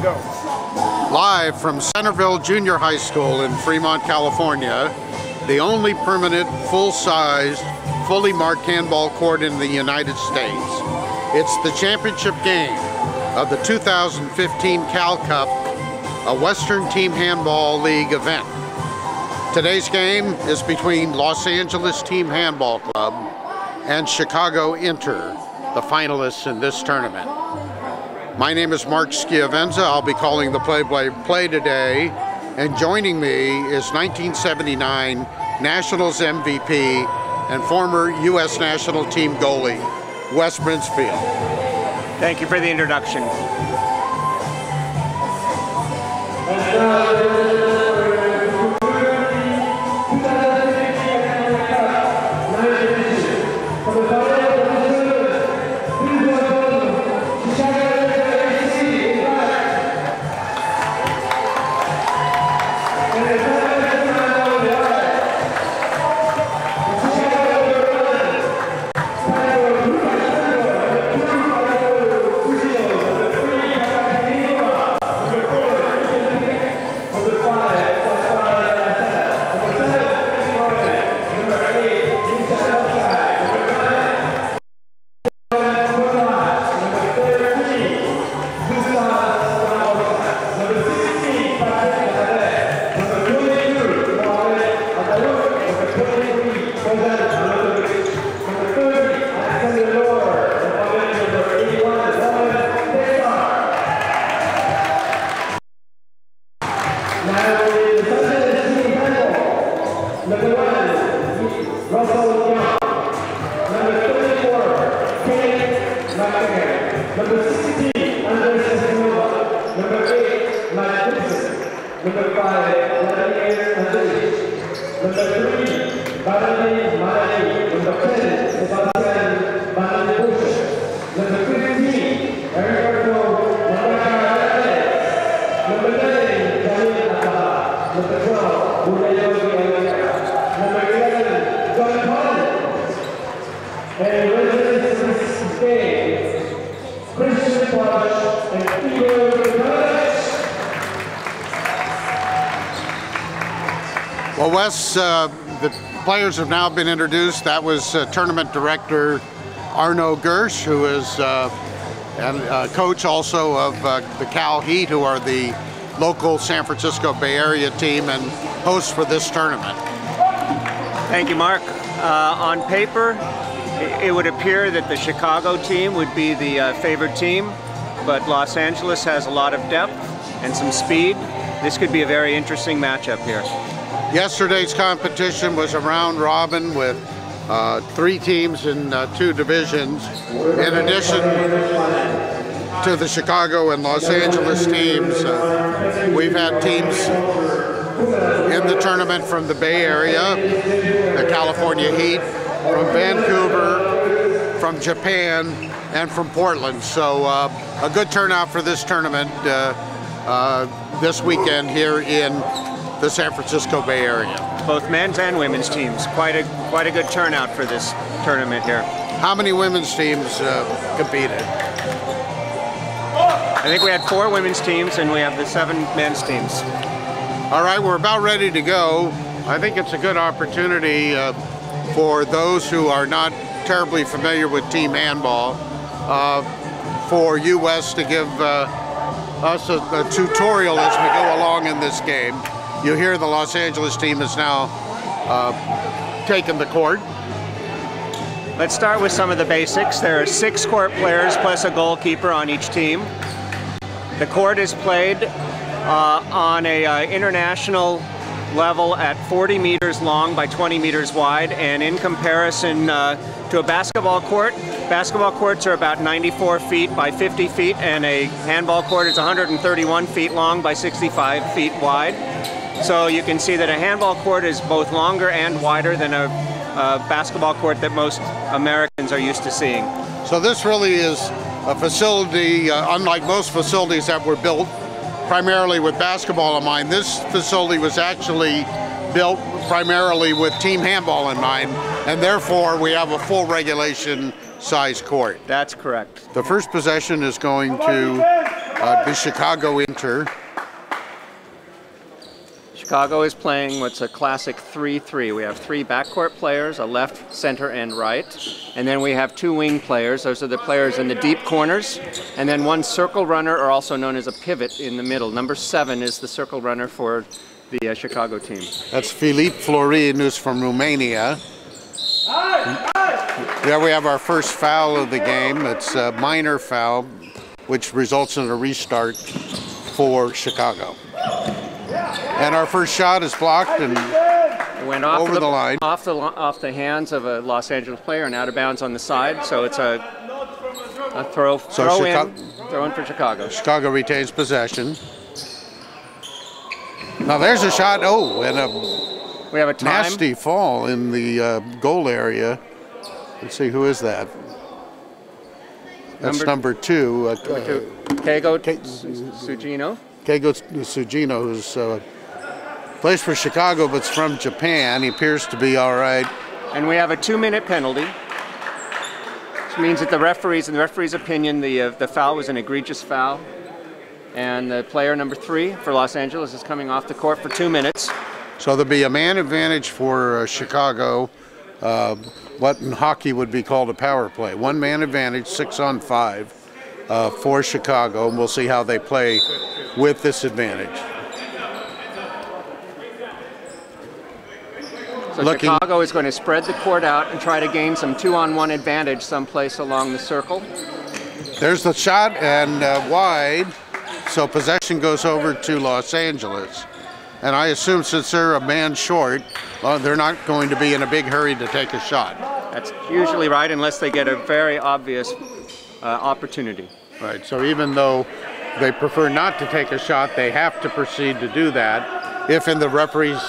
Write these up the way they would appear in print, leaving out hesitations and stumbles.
Go. Live from Centerville Junior High School in Fremont, California, the only permanent, full-sized, fully marked handball court in the United States. It's the championship game of the 2015 Cal Cup, a Western Team Handball League event. Today's game is between Los Angeles Team Handball Club and Chicago Inter, the finalists in this tournament. My name is Mark Schiavenza. I'll be calling the play-by-play today, and joining me is 1979 Nationals MVP and former U.S. national team goalie, Wes Brinsfield. Thank you for the introduction. Well, Wes, the players have now been introduced. That was tournament director Arno Gersh, who is and coach also of the Cal Heat, who are the local San Francisco Bay Area team and hosts for this tournament. Thank you, Mark. On paper, it would appear that the Chicago team would be the favored team, but Los Angeles has a lot of depth and some speed. This could be a very interesting matchup here. Yesterday's competition was a round robin with 3 teams in 2 divisions. In addition to the Chicago and Los Angeles teams, we've had teams in the tournament from the Bay Area, the California Heat, from Vancouver, from Japan, and from Portland. So a good turnout for this tournament this weekend here in the San Francisco Bay Area. Both men's and women's teams. Quite a good turnout for this tournament here. How many women's teams competed? I think we had 4 women's teams and we have the 7 men's teams. All right, we're about ready to go. I think it's a good opportunity for those who are not terribly familiar with team handball for US to give us a tutorial as we go along in this game. You hear the Los Angeles team has now taken the court. Let's start with some of the basics. There are 6 court players plus a goalkeeper on each team. The court is played on a international level at 40 meters long by 20 meters wide, and in comparison to a basketball courts are about 94 feet by 50 feet, and a handball court is 131 feet long by 65 feet wide. So you can see that a handball court is both longer and wider than a basketball court that most Americans are used to seeing. So this really is a facility, unlike most facilities that were built primarily with basketball in mind. This facility was actually built primarily with team handball in mind, and therefore we have a full regulation size court. That's correct. The first possession is going to the Chicago Inter. Chicago is playing what's a classic 3-3. We have 3 backcourt players, a left, center, and right. And then we have 2 wing players. Those are the players in the deep corners. And then 1 circle runner, or also known as a pivot, in the middle. Number 7 is the circle runner for the Chicago team. That's Filip Florin, who's from Romania. There we have our first foul of the game. It's a minor foul, which results in a restart for Chicago. And our first shot is blocked and it went off over the line. Off the hands of a Los Angeles player and out of bounds on the side. So it's a throw in for Chicago. Chicago retains possession. Now there's a shot. Oh, and we have a time. Nasty fall in the goal area. Let's see, who is that? That's number 2. Keigo Sugino. Keigo Sugino, who's plays for Chicago but's from Japan. He appears to be all right. And we have a 2-minute penalty, which means that in the referee's opinion, the foul was an egregious foul. And the player number 3 for Los Angeles is coming off the court for 2 minutes. So there'll be a man advantage for Chicago, what in hockey would be called a power play. 1 man advantage, 6-on-5 for Chicago, and we'll see how they play with this advantage. So Chicago is going to spread the court out and try to gain some 2-on-1 advantage someplace along the circle. There's the shot, and wide, so possession goes over to Los Angeles. And I assume since they're a man short, they're not going to be in a big hurry to take a shot. That's usually right, unless they get a very obvious opportunity. Right, so even though they prefer not to take a shot, they have to proceed to do that. If in the referee's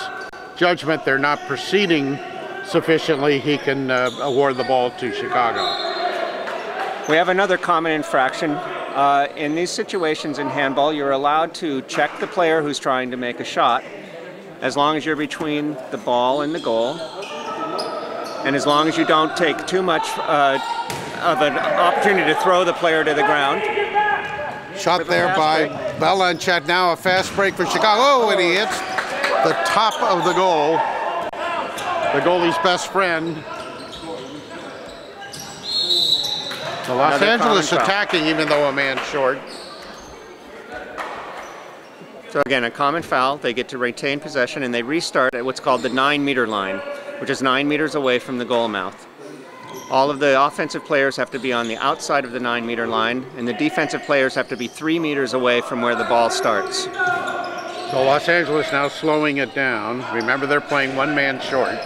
judgment they're not proceeding sufficiently, he can award the ball to Chicago. We have another common infraction. In these situations in handball, you're allowed to check the player who's trying to make a shot, as long as you're between the ball and the goal, and as long as you don't take too much of an opportunity to throw the player to the ground. Shot there by Belanchet. Now a fast break for Chicago. Oh, and he hits the top of the goal. The goalie's best friend. So Los Angeles attacking even though a man short. So again, a common foul. They get to retain possession and they restart at what's called the 9-meter line, which is 9 meters away from the goal mouth. All of the offensive players have to be on the outside of the 9-meter line, and the defensive players have to be 3 meters away from where the ball starts. So Los Angeles now slowing it down. Remember, they're playing 1 man short.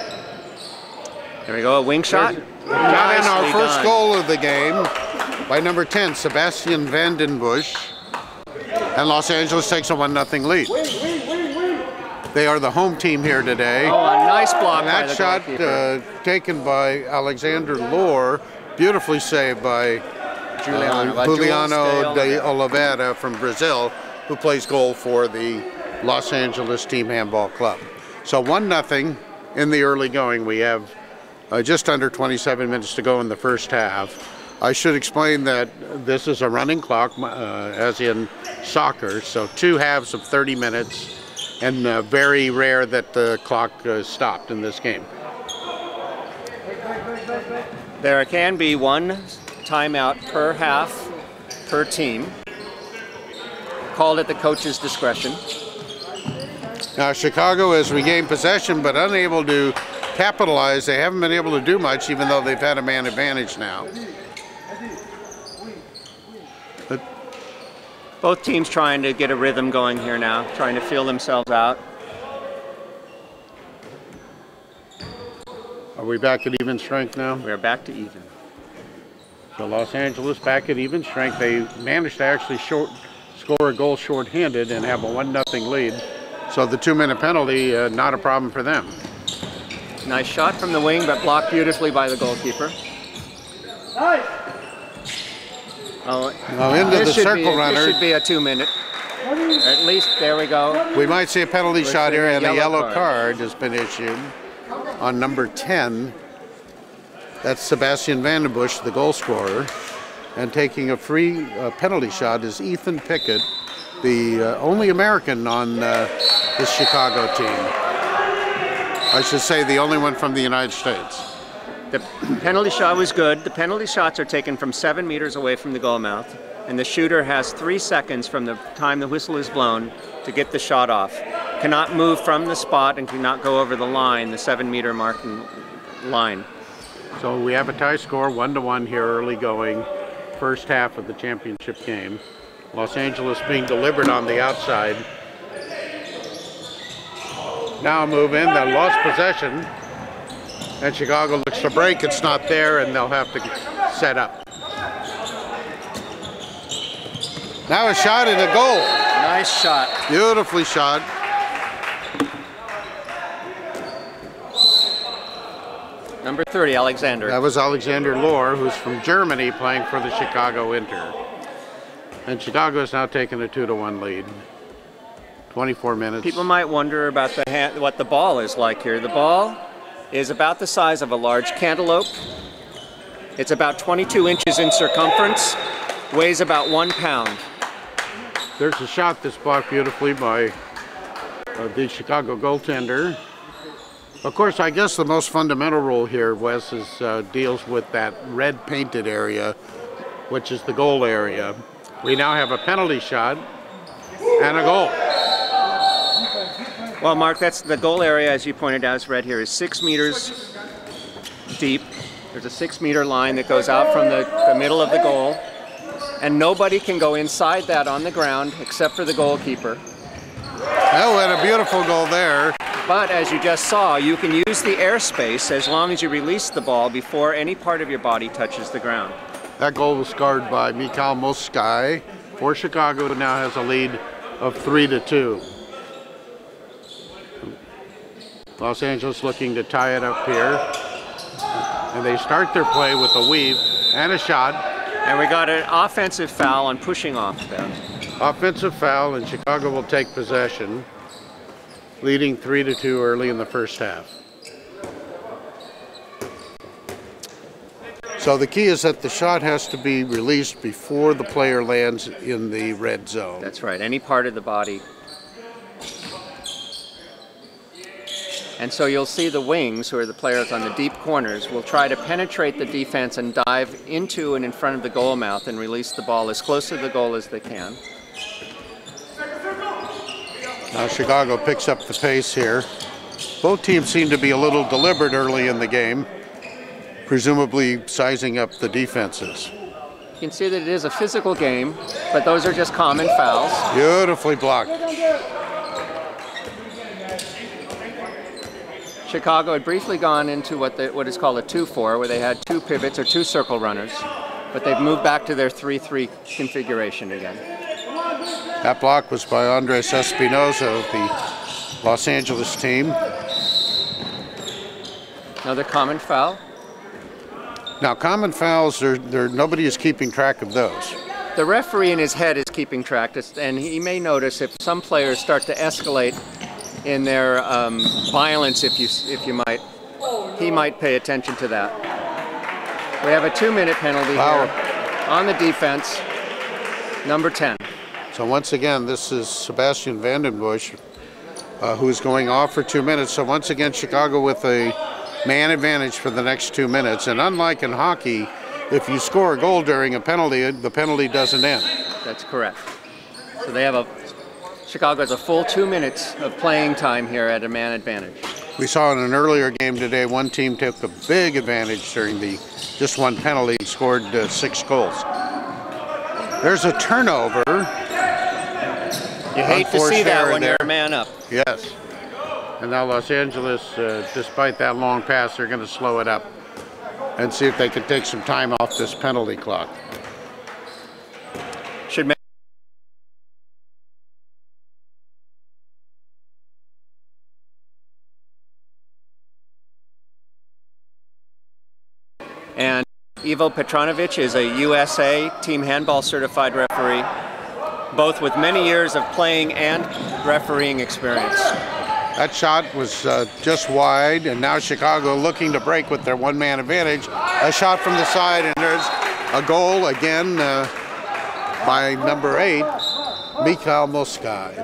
There we go, a wing shot. Got in our first goal of the game by number 10, Sebastian Vandenbusch. And Los Angeles takes a 1-0 lead. They are the home team here today. Oh, a nice block and that shot taken by Alexander Lohr, beautifully saved by Juliano de Oliveira from Brazil, who plays goal for the Los Angeles Team Handball Club. So 1-0 in the early going. We have just under 27 minutes to go in the first half. I should explain that this is a running clock, as in soccer, so 2 halves of 30 minutes, and very rare that the clock stopped in this game. There can be 1 timeout per half per team, called at the coach's discretion. Now Chicago has regained possession but unable to capitalize. They haven't been able to do much even though they've had a man advantage now. But both teams trying to get a rhythm going here now, trying to feel themselves out. Are we back at even strength now? We are back to even. So Los Angeles back at even strength. They managed to actually score a goal shorthanded and have a 1-0 lead. So the 2-minute penalty, not a problem for them. Nice shot from the wing, but blocked beautifully by the goalkeeper. Oh, now into the circle runner. This should be a 2-minute. At least, there we go. We might see a penalty shot here, and a yellow card has been issued on number 10. That's Sebastian Vandenbusch, the goal scorer. And taking a free penalty shot is Ethan Pickett, the only American on this Chicago team. I should say the only one from the United States. The penalty shot was good. The penalty shots are taken from 7 meters away from the goal mouth, and the shooter has 3 seconds from the time the whistle is blown to get the shot off. Cannot move from the spot and cannot go over the line, the 7-meter marking line. So we have a tie score, 1-1 here, early going, first half of the championship game. Los Angeles being delivered on the outside. Now a move in, they lost possession. And Chicago looks to break, it's not there, and they'll have to set up. Now a shot and a goal. Nice shot. Beautifully shot. Number 30, Alexander. That was Alexander Lohr, who's from Germany, playing for the Chicago Inter. And Chicago has now taken a 2-1 lead. 24 minutes. People might wonder about what the ball is like here. The ball is about the size of a large cantaloupe. It's about 22 inches in circumference, weighs about 1 pound. There's a shot that's blocked beautifully by the Chicago goaltender. Of course, I guess the most fundamental rule here, Wes, is deals with that red painted area, which is the goal area. We now have a penalty shot and a goal. Well, Mark, that's the goal area, as you pointed out, is red here, is 6 meters deep. There's a 6-meter line that goes out from the middle of the goal, and nobody can go inside that on the ground except for the goalkeeper. Oh, and a beautiful goal there. But as you just saw, you can use the airspace as long as you release the ball before any part of your body touches the ground. That goal was scored by Mikhail Moskai for Chicago, who now has a lead of 3-2. Los Angeles looking to tie it up here. And they start their play with a weave and a shot. And we got an offensive foul on pushing off there. Offensive foul, and Chicago will take possession, leading 3-2 early in the first half. So the key is that the shot has to be released before the player lands in the red zone. That's right, any part of the body. And so you'll see the wings, who are the players on the deep corners, will try to penetrate the defense and dive into and in front of the goal mouth and release the ball as close to the goal as they can. Now Chicago picks up the pace here. Both teams seem to be a little deliberate early in the game, presumably sizing up the defenses. You can see that it is a physical game, but those are just common fouls. Beautifully blocked. Chicago had briefly gone into what is called a 2-4, where they had 2 pivots or 2 circle runners, but they've moved back to their 3-3 configuration again. That block was by Andres Espinosa of the Los Angeles team. Another common foul. Now, common fouls, nobody is keeping track of those. The referee in his head is keeping track, and he may notice if some players start to escalate in their violence, if you might, he might pay attention to that. We have a 2-minute penalty here on the defense, number 10. So once again, this is Sebastian Vandenbush, who's going off for 2 minutes. So once again, Chicago with a man advantage for the next 2 minutes. And unlike in hockey, if you score a goal during a penalty, the penalty doesn't end. That's correct. So they have Chicago has a full 2 minutes of playing time here at a man advantage. We saw in an earlier game today, one team took a big advantage during just one penalty and scored 6 goals. There's a turnover. You hate to see that when you're a man up. Yes. And now Los Angeles, despite that long pass, they're going to slow it up and see if they can take some time off this penalty clock. Should make And Ivo Petronovich is a USA team handball certified referee, both with many years of playing and refereeing experience. That shot was just wide, and now Chicago looking to break with their one-man advantage. A shot from the side, and there's A goal again by number 8, Wthl Moskaj.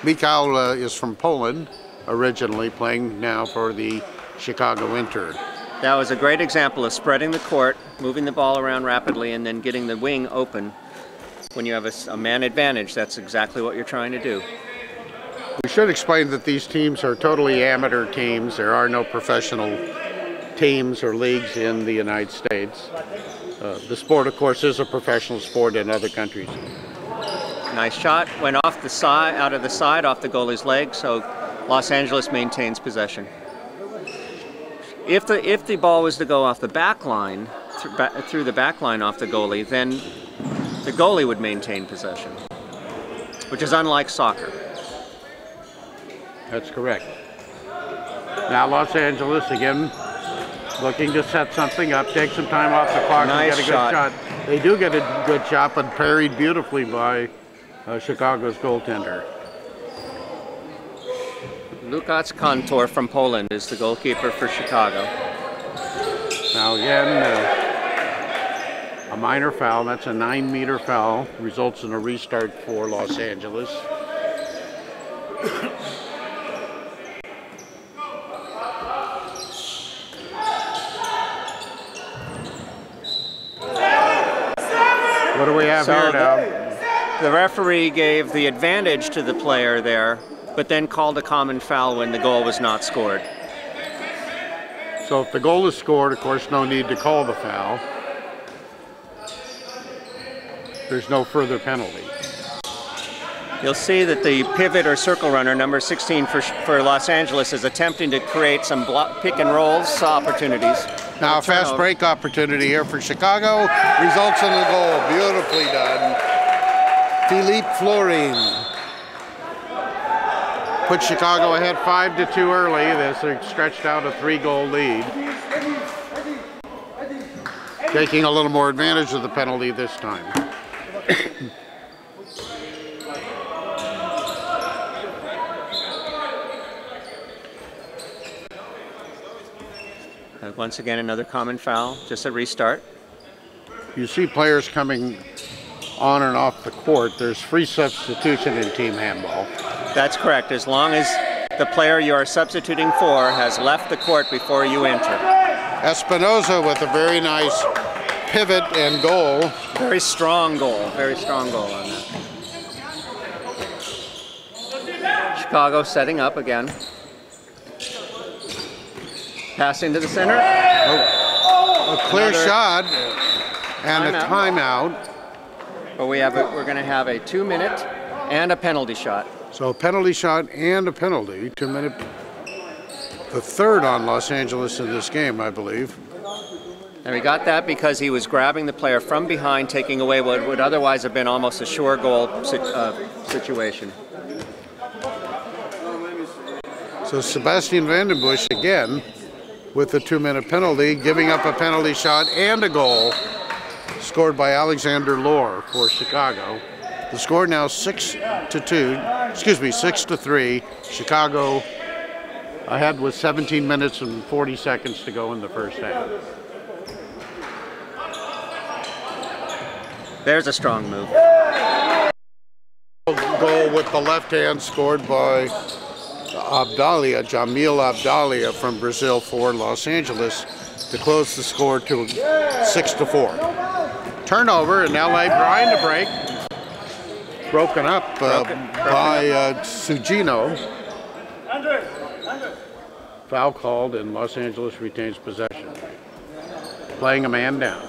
Wthl is from Poland, originally, playing now for the Chicago Inter. That was a great example of spreading the court, moving the ball around rapidly, and then getting the wing open. When you have a man advantage, that's exactly what you're trying to do. We should explain that these teams are totally amateur teams. There are no professional teams or leagues in the United States. The sport, of course, is a professional sport in other countries. Nice shot. Went off the side, out of the side, off the goalie's leg, so Los Angeles maintains possession. If the ball was to go off the back line, through the back line off the goalie, then the goalie would maintain possession, which is unlike soccer. That's correct. Now Los Angeles again looking to set something up, take some time off the clock and get a good shot. They do get a good shot, but parried beautifully by Chicago's goaltender. Lukasz Kontor from Poland is the goalkeeper for Chicago. Now again, a minor foul. That's a 9-meter foul. Results in a restart for Los Angeles. What do we have here now? The referee gave the advantage to the player there, but then called a common foul when the goal was not scored. So if the goal is scored, of course, no need to call the foul. There's no further penalty. You'll see that the pivot or circle runner, number 16 for Los Angeles, is attempting to create some pick and rolls opportunities. Now a fast break opportunity here for Chicago. Results in the goal. Beautifully done. Philippe Florin put Chicago ahead 5-2 early. This stretched out a 3-goal lead. Taking a little more advantage of the penalty this time. Once again, another common foul, just a restart. You see players coming on and off the court. There's free substitution in team handball. That's correct, as long as the player you are substituting for has left the court before you enter. Espinoza with a very nice pivot and goal. Very strong goal on that. Chicago setting up again. Passing to the center. A clear shot and a timeout. But we're going to have a 2-minute and a penalty shot. So a penalty shot and a penalty. 2-minute. The third on Los Angeles in this game, I believe. And we got that because he was grabbing the player from behind, taking away what would otherwise have been almost a sure goal situation. So Sebastian Vandenbusch again with the 2-minute penalty, giving up a penalty shot and a goal scored by Alexander Lohr for Chicago. The score now 6-3. Chicago ahead with 17 minutes and 40 seconds to go in the first half. There's a strong move. Goal with the left hand scored by Jamil Abdalia from Brazil for Los Angeles to close the score to 6-4. Turnover, and LA trying to break. Broken up by Sugino. Foul called, and Los Angeles retains possession. Playing a man down.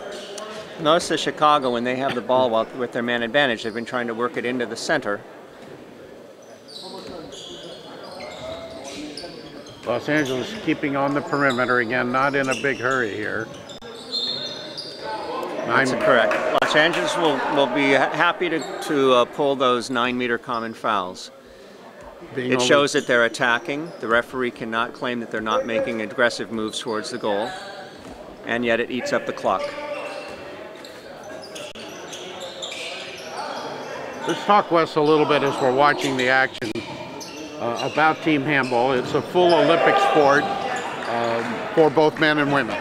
Notice that Chicago, when they have the ball with their man advantage, they've been trying to work it into the center. Los Angeles keeping on the perimeter again, not in a big hurry here. That's correct. Los Angeles will be happy to pull those 9-meter common fouls. It shows that they're attacking. The referee cannot claim that they're not making aggressive moves towards the goal, and yet it eats up the clock. Let's talk, Wes, a little bit as we're watching the action about team handball. It's a full Olympic sport for both men and women.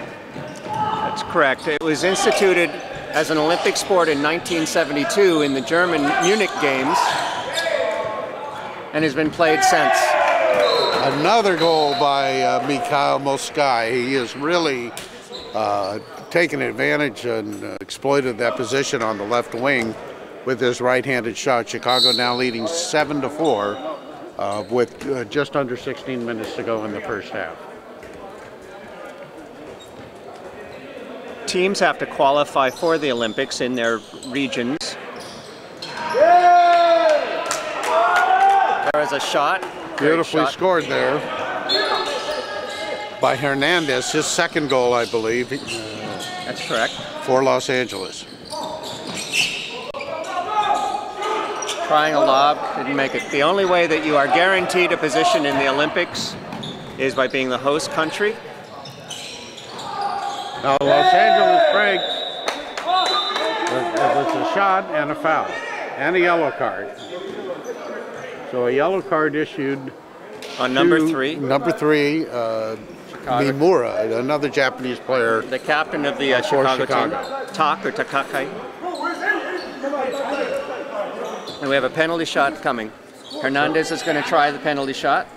That's correct. It was instituted as an Olympic sport in 1972 in the German Munich Games and has been played since. Another goal by Mikhail Moskai. He has really taken advantage and exploited that position on the left wing with his right-handed shot. Chicago now leading 7-4 with just under 16 minutes to go in the first half. Teams have to qualify for the Olympics in their regions. There is a shot. Beautifully shot. scored there by Hernandez, his second goal, I believe. That's correct. For Los Angeles. Trying a lob, didn't make it. The only way that you are guaranteed a position in the Olympics is by being the host country. Now Los Angeles breaks. It was a shot and a foul and a yellow card. So a yellow card issued on number 3. Number 3, Mimura, another Japanese player. The captain of the Chicago team. Tak or Takakai. And we have a penalty shot coming. Hernandez is going to try the penalty shot.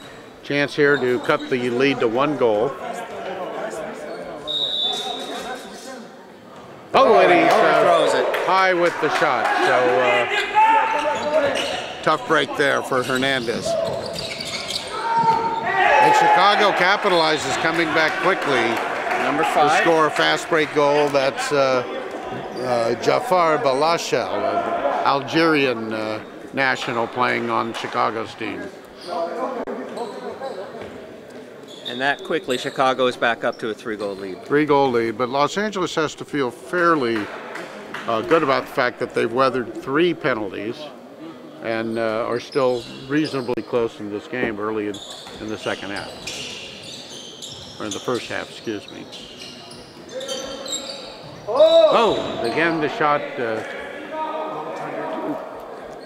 Chance here to cut the lead to 1 goal. Oh, and he throws it high with the shot. So tough break there for Hernandez. And Chicago capitalizes, coming back quickly. Number 5. To score a fast break goal. That's Jafar Balashel, an Algerian national playing on Chicago's team. And that quickly, Chicago is back up to a 3-goal lead. 3-goal lead, but Los Angeles has to feel fairly good about the fact that they've weathered 3 penalties and are still reasonably close in this game early in the second half. Or in the first half, excuse me. Oh, again the shot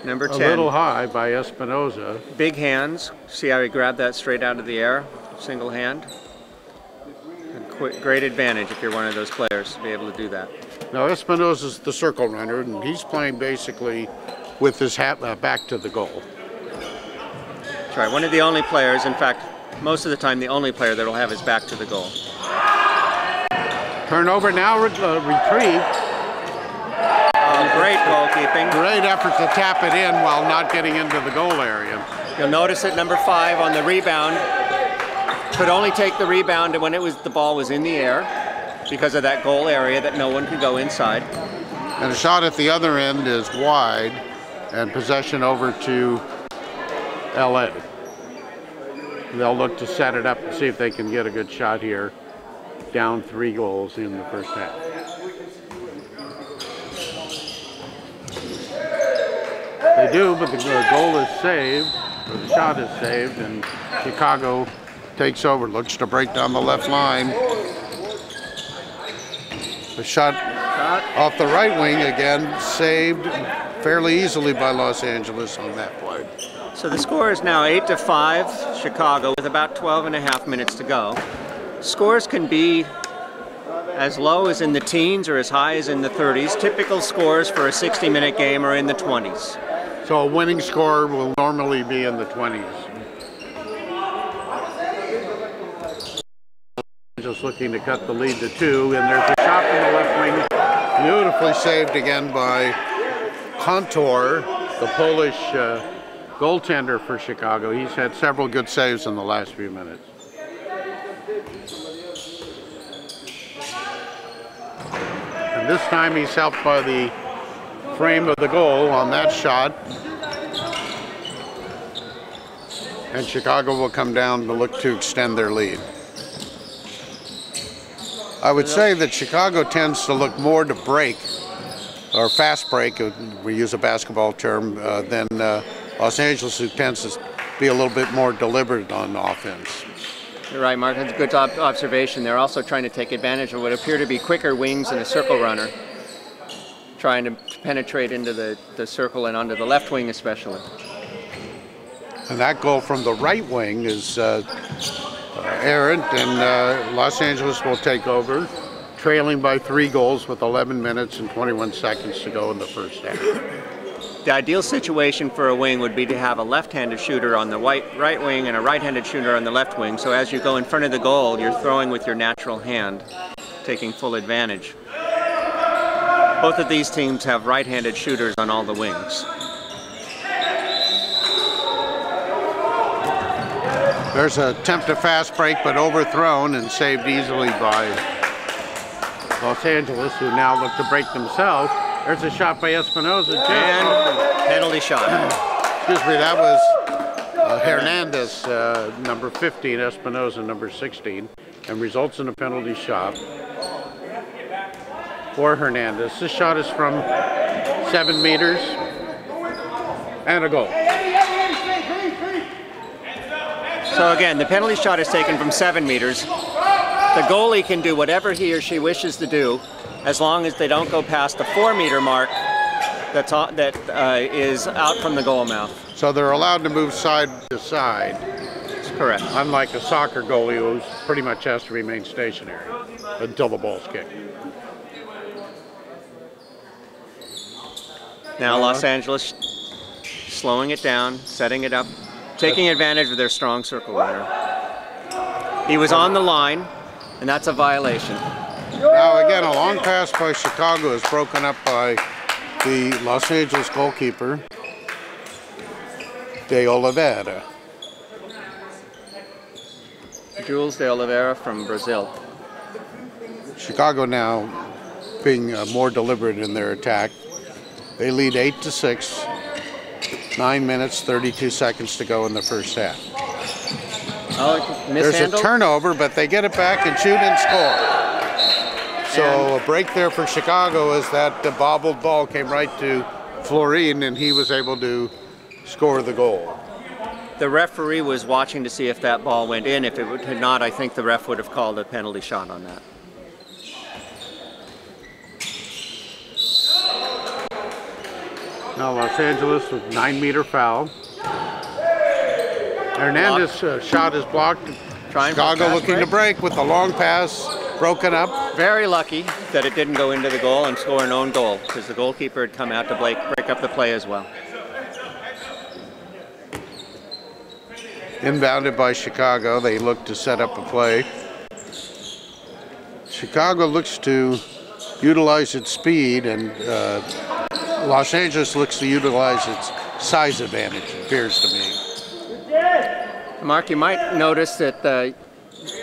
number 10. A little high by Espinoza. Big hands. See how he grabbed that straight out of the air? Single hand. Great advantage if you're one of those players to be able to do that. Now Espinoza's the circle runner, and he's playing basically with his back to the goal. That's right. One of the only players, in fact, most of the time the only player that will have his back to the goal. Turnover now retrieved. Great goalkeeping. Great effort to tap it in while not getting into the goal area. You'll notice that number 5 on the rebound could only take the rebound when the ball was in the air because of that goal area that no one could go inside. And a shot at the other end is wide and possession over to LA. They'll look to set it up and see if they can get a good shot here. Down 3 goals in the first half. They do, but the goal is saved, or the shot is saved, and Chicago takes over, looks to break down the left line. The shot off the right wing again, saved fairly easily by Los Angeles on that play. So the score is now 8-5 Chicago with about 12.5 minutes to go. Scores can be as low as in the teens or as high as in the 30s. Typical scores for a 60-minute game are in the 20s. So a winning score will normally be in the 20s. Just looking to cut the lead to 2, and there's a shot from the left wing. Beautifully saved again by Kontor, the Polish goaltender for Chicago. He's had several good saves in the last few minutes. And this time he's helped by the frame of the goal on that shot. And Chicago will come down to look to extend their lead. I would say that Chicago tends to look more to break, or fast break, we use a basketball term, than Los Angeles, who tends to be a little bit more deliberate on offense. You're right, Mark. That's a good observation. They're also trying to take advantage of what appear to be quicker wings and a circle runner, trying to penetrate into the circle and onto the left wing especially. And that goal from the right wing is errant, and Los Angeles will take over. trailing by 3 goals with 11 minutes and 21 seconds to go in the first half. The ideal situation for a wing would be to have a left-handed shooter on the right wing and a right-handed shooter on the left wing, so as you go in front of the goal, you're throwing with your natural hand, taking full advantage. Both of these teams have right-handed shooters on all the wings. There's an attempt at fast break, but overthrown and saved easily by Los Angeles, who now look to break themselves. There's a shot by Espinoza. And penalty shot. Excuse me, that was Hernandez, number 15, Espinoza, number 16, and results in a penalty shot for Hernandez. This shot is from 7 meters and a goal. So again, the penalty shot is taken from 7 meters. The goalie can do whatever he or she wishes to do as long as they don't go past the 4-meter mark that is out from the goal mouth. So they're allowed to move side to side. That's correct. Unlike a soccer goalie who pretty much has to remain stationary until the ball's kicked. Now Los Angeles slowing it down, setting it up, taking advantage of their strong circle runner. He was on the line, and that's a violation. Now again, a long pass by Chicago is broken up by the Los Angeles goalkeeper, De Oliveira. Jules de Oliveira from Brazil. Chicago now being more deliberate in their attack. They lead 8-6, 9 minutes, 32 seconds to go in the first half. There's a turnover, but they get it back and shoot and score. So a break there for Chicago as that bobbled ball came right to Florin, and he was able to score the goal. The referee was watching to see if that ball went in. If it had not, I think the ref would have called a penalty shot on that. Now Los Angeles with 9-meter foul. Hernandez shot is blocked. Chicago looking to break with a long pass, broken up. Very lucky that it didn't go into the goal and score an own goal, because the goalkeeper had come out to break up the play as well. Inbounded by Chicago, they look to set up a play. Chicago looks to utilize its speed, and Los Angeles looks to utilize its size advantage, it appears to me. Mark, you might notice that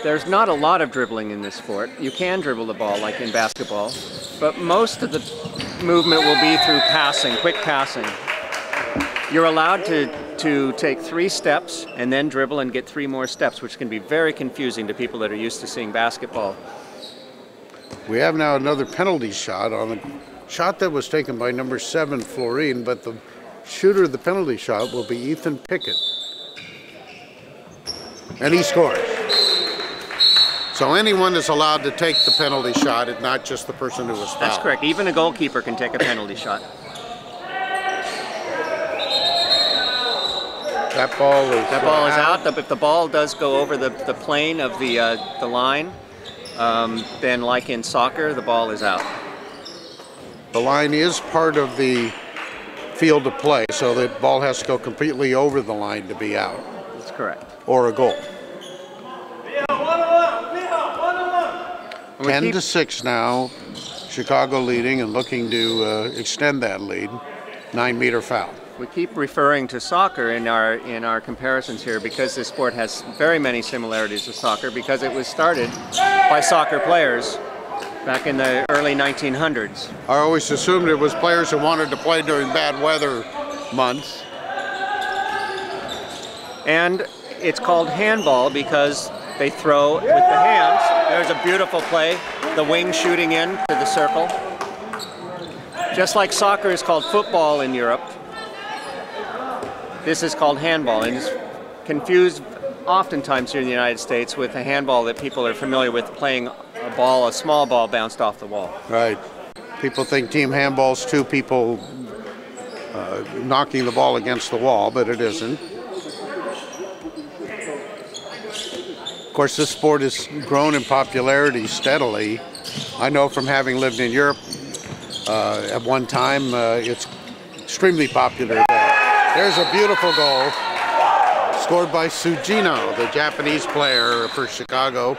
there's not a lot of dribbling in this sport. You can dribble the ball like in basketball, but most of the movement will be through passing, quick passing. You're allowed to take 3 steps and then dribble and get 3 more steps, which can be very confusing to people that are used to seeing basketball. We have now another penalty shot on a shot that was taken by number 7, Florin, but the shooter of the penalty shot will be Ethan Pickett. And he scores. So anyone is allowed to take the penalty shot, and not just the person who was fouled. That's correct. Even a goalkeeper can take a penalty shot. That ball is out. If the ball does go over the plane of the line, then like in soccer, the ball is out. The line is part of the field of play, so the ball has to go completely over the line to be out. That's correct. Or a goal. 10-6 now. Chicago leading and looking to extend that lead. 9-meter foul. We keep referring to soccer in our comparisons here because this sport has very many similarities to soccer, because it was started by soccer players back in the early 1900s. I always assumed it was players who wanted to play during bad weather months. And it's called handball because they throw with the hands. There's a beautiful play, the wing shooting in to the circle. Just like soccer is called football in Europe, this is called handball, and it's confused oftentimes here in the United States with a handball that people are familiar with, playing a small ball bounced off the wall. Right. People think team handball's 2 people knocking the ball against the wall, but it isn't. Of course, this sport has grown in popularity steadily I know from having lived in Europe at one time, it's extremely popular there. There's a beautiful goal scored by Sugino, the Japanese player for Chicago,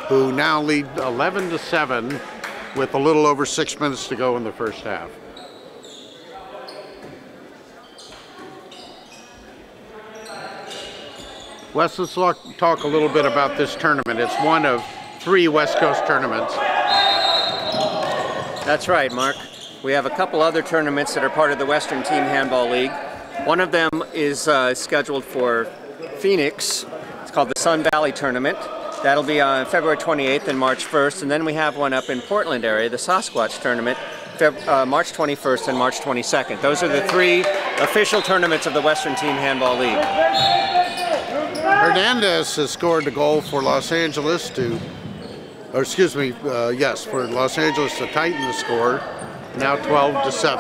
who now lead 11-7 with a little over 6 minutes to go in the first half. Wes, let's talk a little bit about this tournament. It's one of 3 West Coast tournaments. That's right, Mark. We have a couple other tournaments that are part of the Western Team Handball League. One of them is scheduled for Phoenix. It's called the Sun Valley Tournament. That'll be on February 28th and March 1st. And then we have one up in Portland area, the Sasquatch Tournament, March 21st and March 22nd. Those are the 3 official tournaments of the Western Team Handball League. Hernandez has scored a goal for Los Angeles for Los Angeles to tighten the score, now 12-7.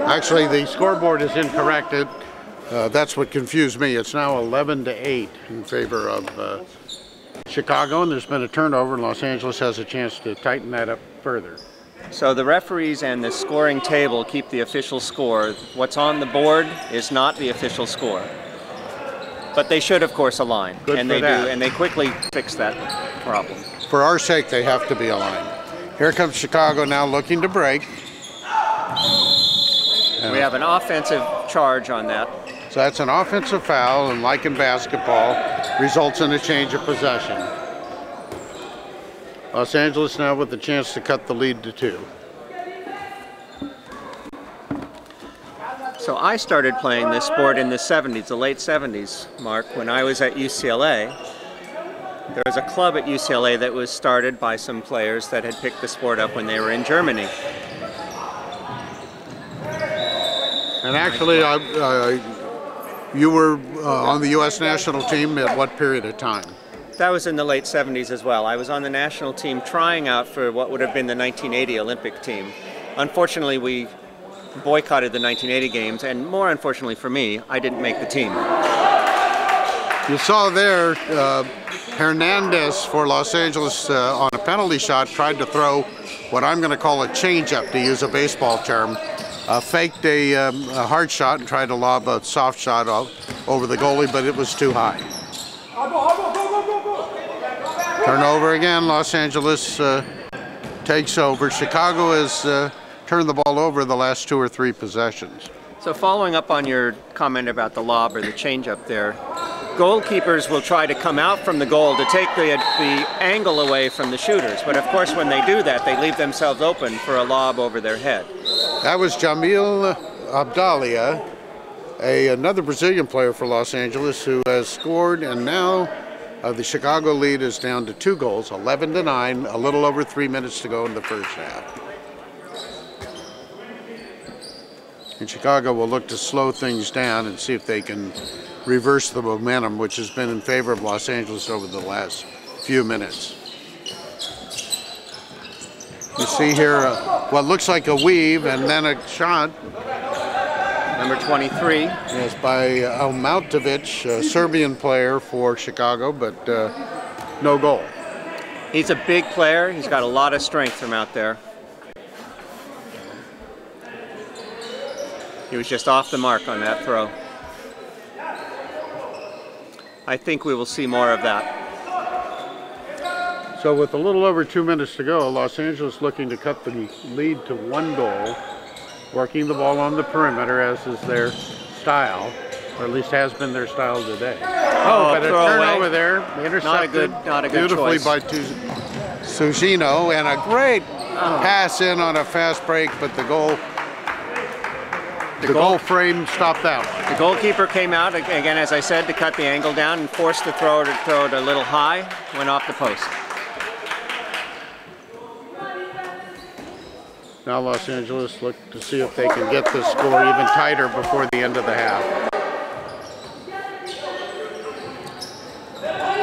Actually, the scoreboard is incorrect. That's what confused me. It's now 11-8 in favor of Chicago, and there's been a turnover, and Los Angeles has a chance to tighten that up further. So the referees and the scoring table keep the official score. What's on the board is not the official score. But they should, of course, align. Good and for they that. do, and they quickly fix that problem. For our sake, they have to be aligned. Here comes Chicago now looking to break. We have an offensive charge on that. So that's an offensive foul, and like in basketball, results in a change of possession. Los Angeles now with the chance to cut the lead to 2. So I started playing this sport in the 70s, the late 70s, Mark, when I was at UCLA. There was a club at UCLA that was started by some players that had picked the sport up when they were in Germany. And actually, you were on the U.S. national team at what period of time? That was in the late 70s as well. I was on the national team trying out for what would have been the 1980 Olympic team. Unfortunately, we boycotted the 1980 games, and more unfortunately for me, I didn't make the team. You saw there Hernandez for Los Angeles on a penalty shot tried to throw what I'm going to call a change-up, to use a baseball term. Faked a hard shot and tried to lob a soft shot over the goalie, but it was too high. Turnover again, Los Angeles takes over. Chicago has turned the ball over the last 2 or 3 possessions. So following up on your comment about the lob or the change-up there, goalkeepers will try to come out from the goal to take the angle away from the shooters. But of course, when they do that, they leave themselves open for a lob over their head. That was Jamil Abdalia, another Brazilian player for Los Angeles, who has scored, and now the Chicago lead is down to 2 goals, 11-9, a little over 3 minutes to go in the first half. And Chicago will look to slow things down and see if they can reverse the momentum, which has been in favor of Los Angeles over the last few minutes. You see here what looks like a weave and then a shot. Number 23. Yes, by Almautovic, a Serbian player for Chicago, but no goal. He's a big player. He's got a lot of strength from out there. He was just off the mark on that throw. I think we will see more of that. So with a little over 2 minutes to go, Los Angeles looking to cut the lead to 1 goal, working the ball on the perimeter as is their style, or at least has been their style today. Oh, but a turnover there, intercepted not a good beautifully choice. by Sugino, and a great pass in on a fast break, but the goal frame stopped that one. The goalkeeper came out, again, as I said, to cut the angle down and forced the thrower to throw it a little high, went off the post. Now Los Angeles look to see if they can get the score even tighter before the end of the half.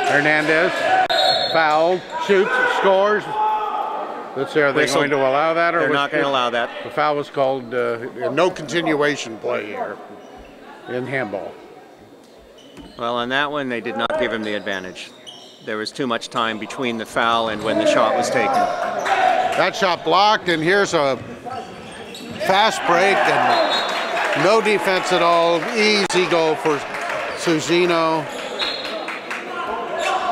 Hernandez, fouled, shoots, scores. Let's see, are they going to allow that? Or they're not going to allow that. The foul was called no continuation play here in handball. Well, on that one, they did not give him the advantage. there was too much time between the foul and when the shot was taken. That shot blocked, and here's a fast break and no defense at all. Easy goal for Sugino.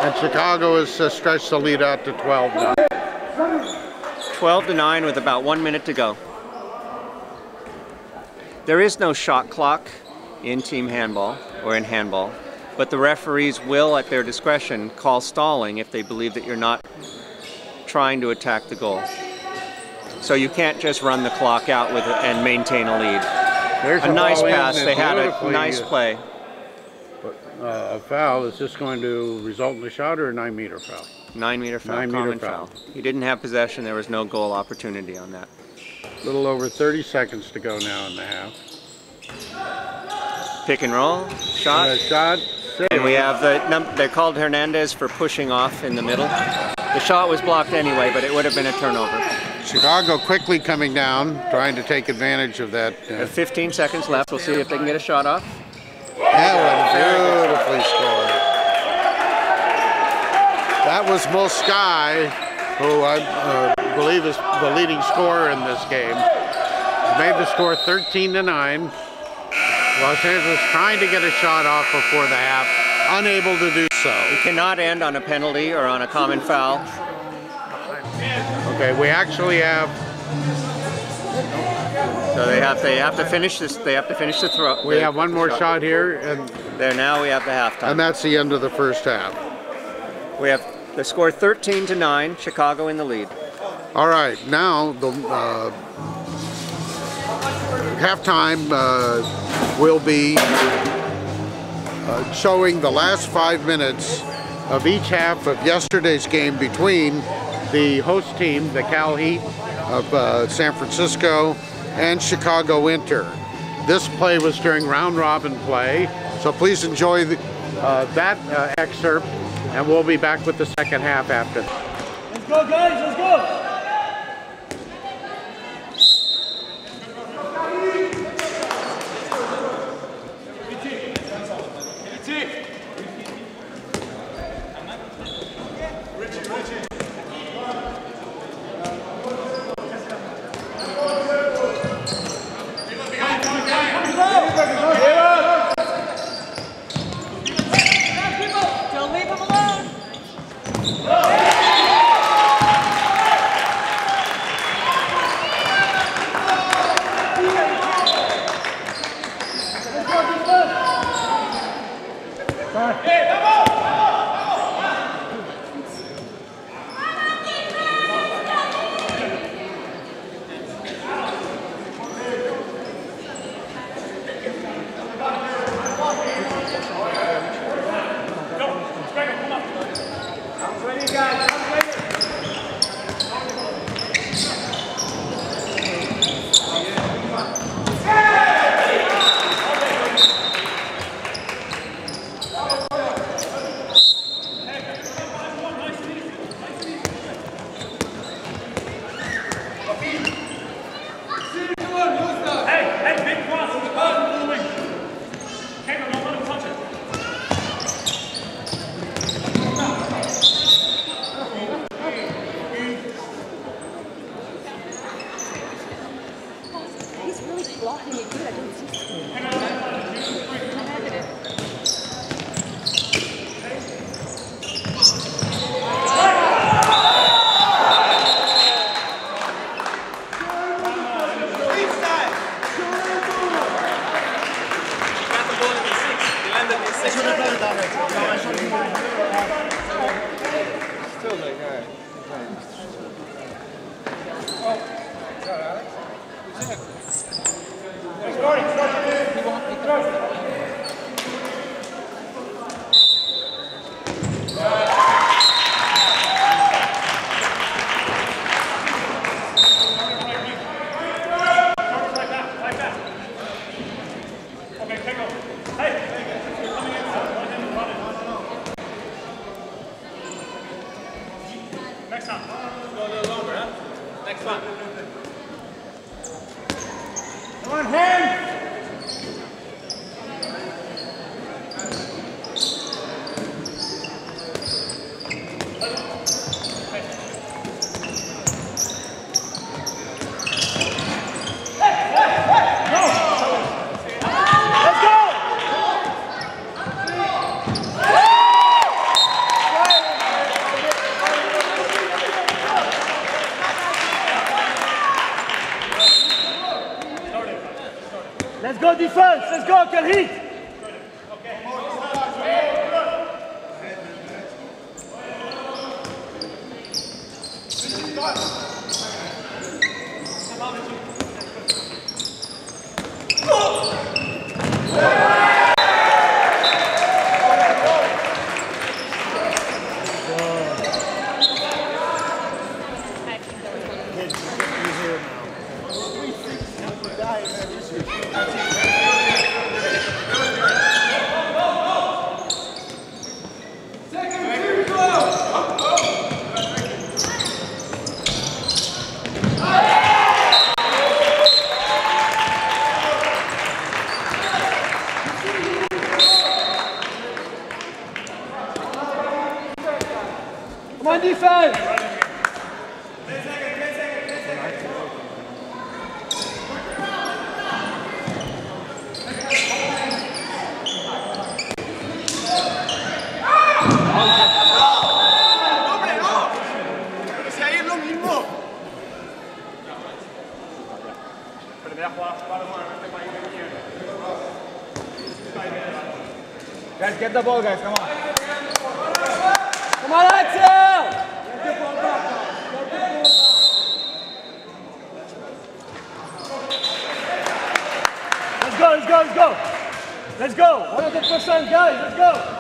And Chicago has stretched the lead out to 12 now. 12-9 with about 1 minute to go. There is no shot clock in team handball or in handball, but the referees will, at their discretion, call stalling if they believe that you're not trying to attack the goal. So you can't just run the clock out with it and maintain a lead. There's a nice pass. They had a nice play. A foul. Is this going to result in a shot or a 9-meter foul? 9-meter foul, common foul. He didn't have possession. There was no goal opportunity on that. A little over 30 seconds to go now in the half. Pick and roll, shot. Shot. And we have they're called Hernandez for pushing off in the middle. The shot was blocked anyway, but it would have been a turnover. Chicago quickly coming down, trying to take advantage of that. 15 seconds left. We'll see if they can get a shot off. That was beautifully scored. That was Moskai, who I believe is the leading scorer in this game. Made the score 13-9. Los Angeles trying to get a shot off before the half, unable to do so. You cannot end on a penalty or on a common foul. Okay, we actually have. So they have to finish this. They have to finish the throw. We have one more shot here, and there now we have the halftime. And that's the end of the first half. We have the score 13-9. Chicago in the lead. All right, now the halftime will be showing the last 5 minutes of each half of yesterday's game between the host team, the Cal Heat of San Francisco, and Chicago Inter. This play was during round robin play, so please enjoy that excerpt, and we'll be back with the second half after that. Let's go, guys, let's go! go defense. Let's go, can hit. Come on, defense! Guys, get the ball, guys, come on. Come on, Axel! Let's go, let's go, let's go! Let's go! 100%, guys, let's go!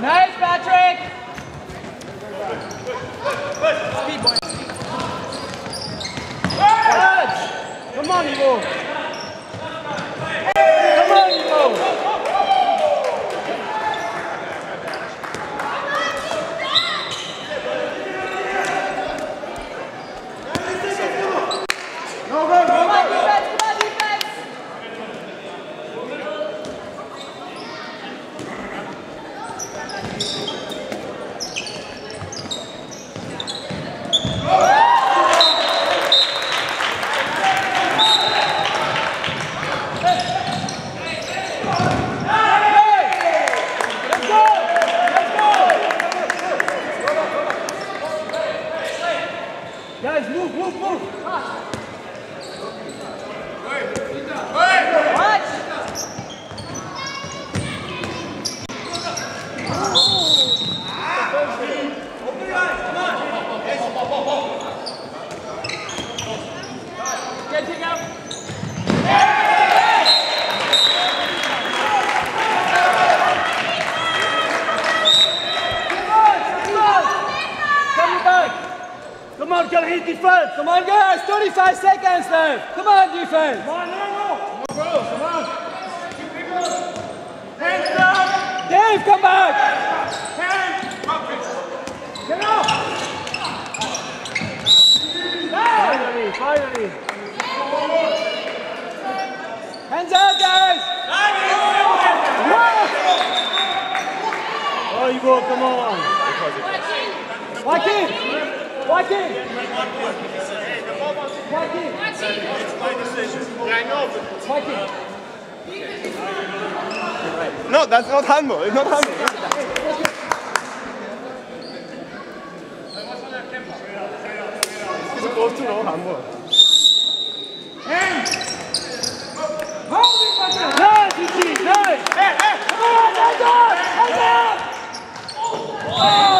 Nice, Patrick! Come on, Ivo! Come on, Ivo! Guys, move, move, move! Come on, can hit defense! Come on, guys! 35 seconds left! Come on, defense! Come on, no! Come on! Hands up! Dave, come back! Hands up! Get up! Finally, finally! Hands up, guys! Oh, you go, come on! Joaquin! Joaquin! Joaquin! It's my decision. Yeah, I know. Joaquin! No, that's not handball. It's not handball. It's supposed to know handball. Hands! Nice, Eugene! Nice! Come on, hands up! Hands up! Oh!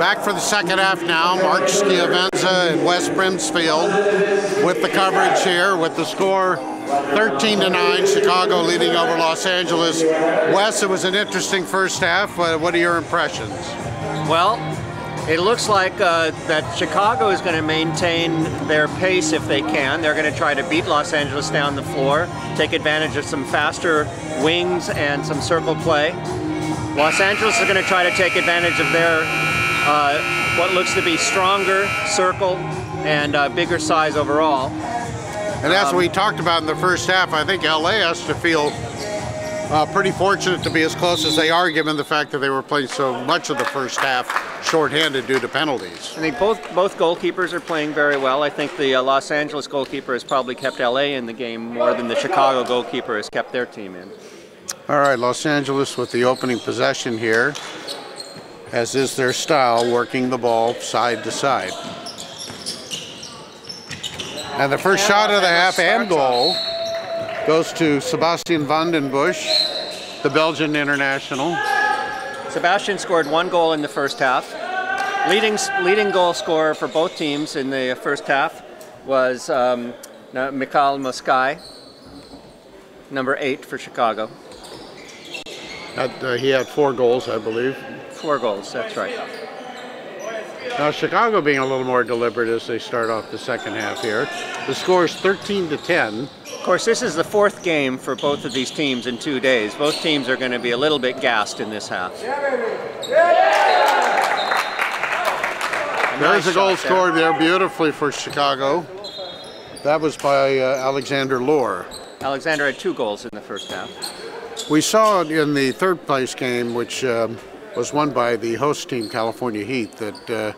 Back for the second half now. Mark Schiavenza and Wes Brimsfield with the coverage here with the score 13-9, Chicago leading over Los Angeles. Wes, it was an interesting first half. What are your impressions? Well, it looks like that Chicago is going to maintain their pace if they can. They're going to try to beat Los Angeles down the floor, take advantage of some faster wings and some circle play. Los Angeles is going to try to take advantage of their what looks to be stronger circle and bigger size overall. And as we talked about in the first half, I think LA has to feel pretty fortunate to be as close as they are, given the fact that they were playing so much of the first half shorthanded due to penalties. I think both goalkeepers are playing very well. I think the Los Angeles goalkeeper has probably kept LA in the game more than the Chicago goalkeeper has kept their team in. All right, Los Angeles with the opening possession here, as is their style, working the ball side to side. And the first shot of the half and goal goes to Sebastian van den Busch, the Belgian international. Sebastian scored 1 goal in the first half. Leading goal scorer for both teams in the first half was Mikhail Moskai, number 8 for Chicago. He had 4 goals, I believe. 4 goals, that's right. Now Chicago being a little more deliberate as they start off the second half here. The score is 13-10. Of course, this is the 4th game for both of these teams in 2 days. Both teams are going to be a little bit gassed in this half. There's a goal scored there beautifully for Chicago. That was by Alexander Lohr. Alexander had 2 goals in the first half. We saw in the third place game, which was won by the host team, California Heat, that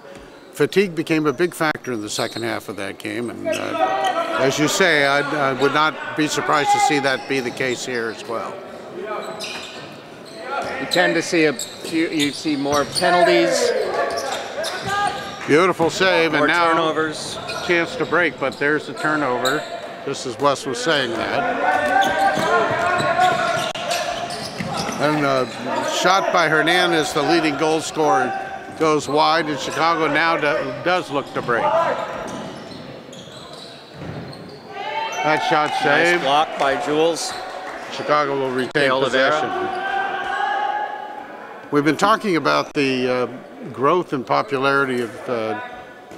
fatigue became a big factor in the second half of that game. And as you say, I would not be surprised to see that be the case here as well. You tend to see you see more penalties. Beautiful save, more and now turnovers. Chance to break, but there's the turnover, just as Wes was saying that. And a shot by Hernandez, the leading goal scorer, goes wide, and Chicago now does look to break. That shot saved. Nice block by Jules. Chicago will retain possession. We've been talking about the growth and popularity of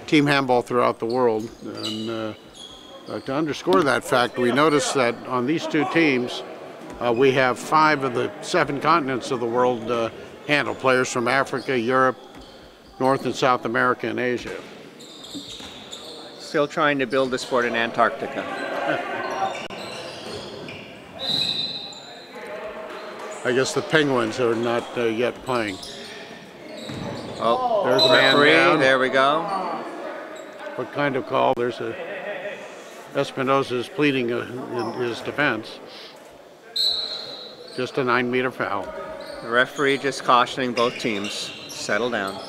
team handball throughout the world, and to underscore that fact, we noticed that on these 2 teams, we have 5 of the 7 continents of the world handle players from Africa, Europe, North and South America, and Asia. Still trying to build the sport in Antarctica. I guess the Penguins are not yet playing. Oh, there's a man referee, down. There we go. What kind of call? There's a Espinosa is pleading in his defense. Just a 9-meter foul. The referee just cautioning both teams. Settle down.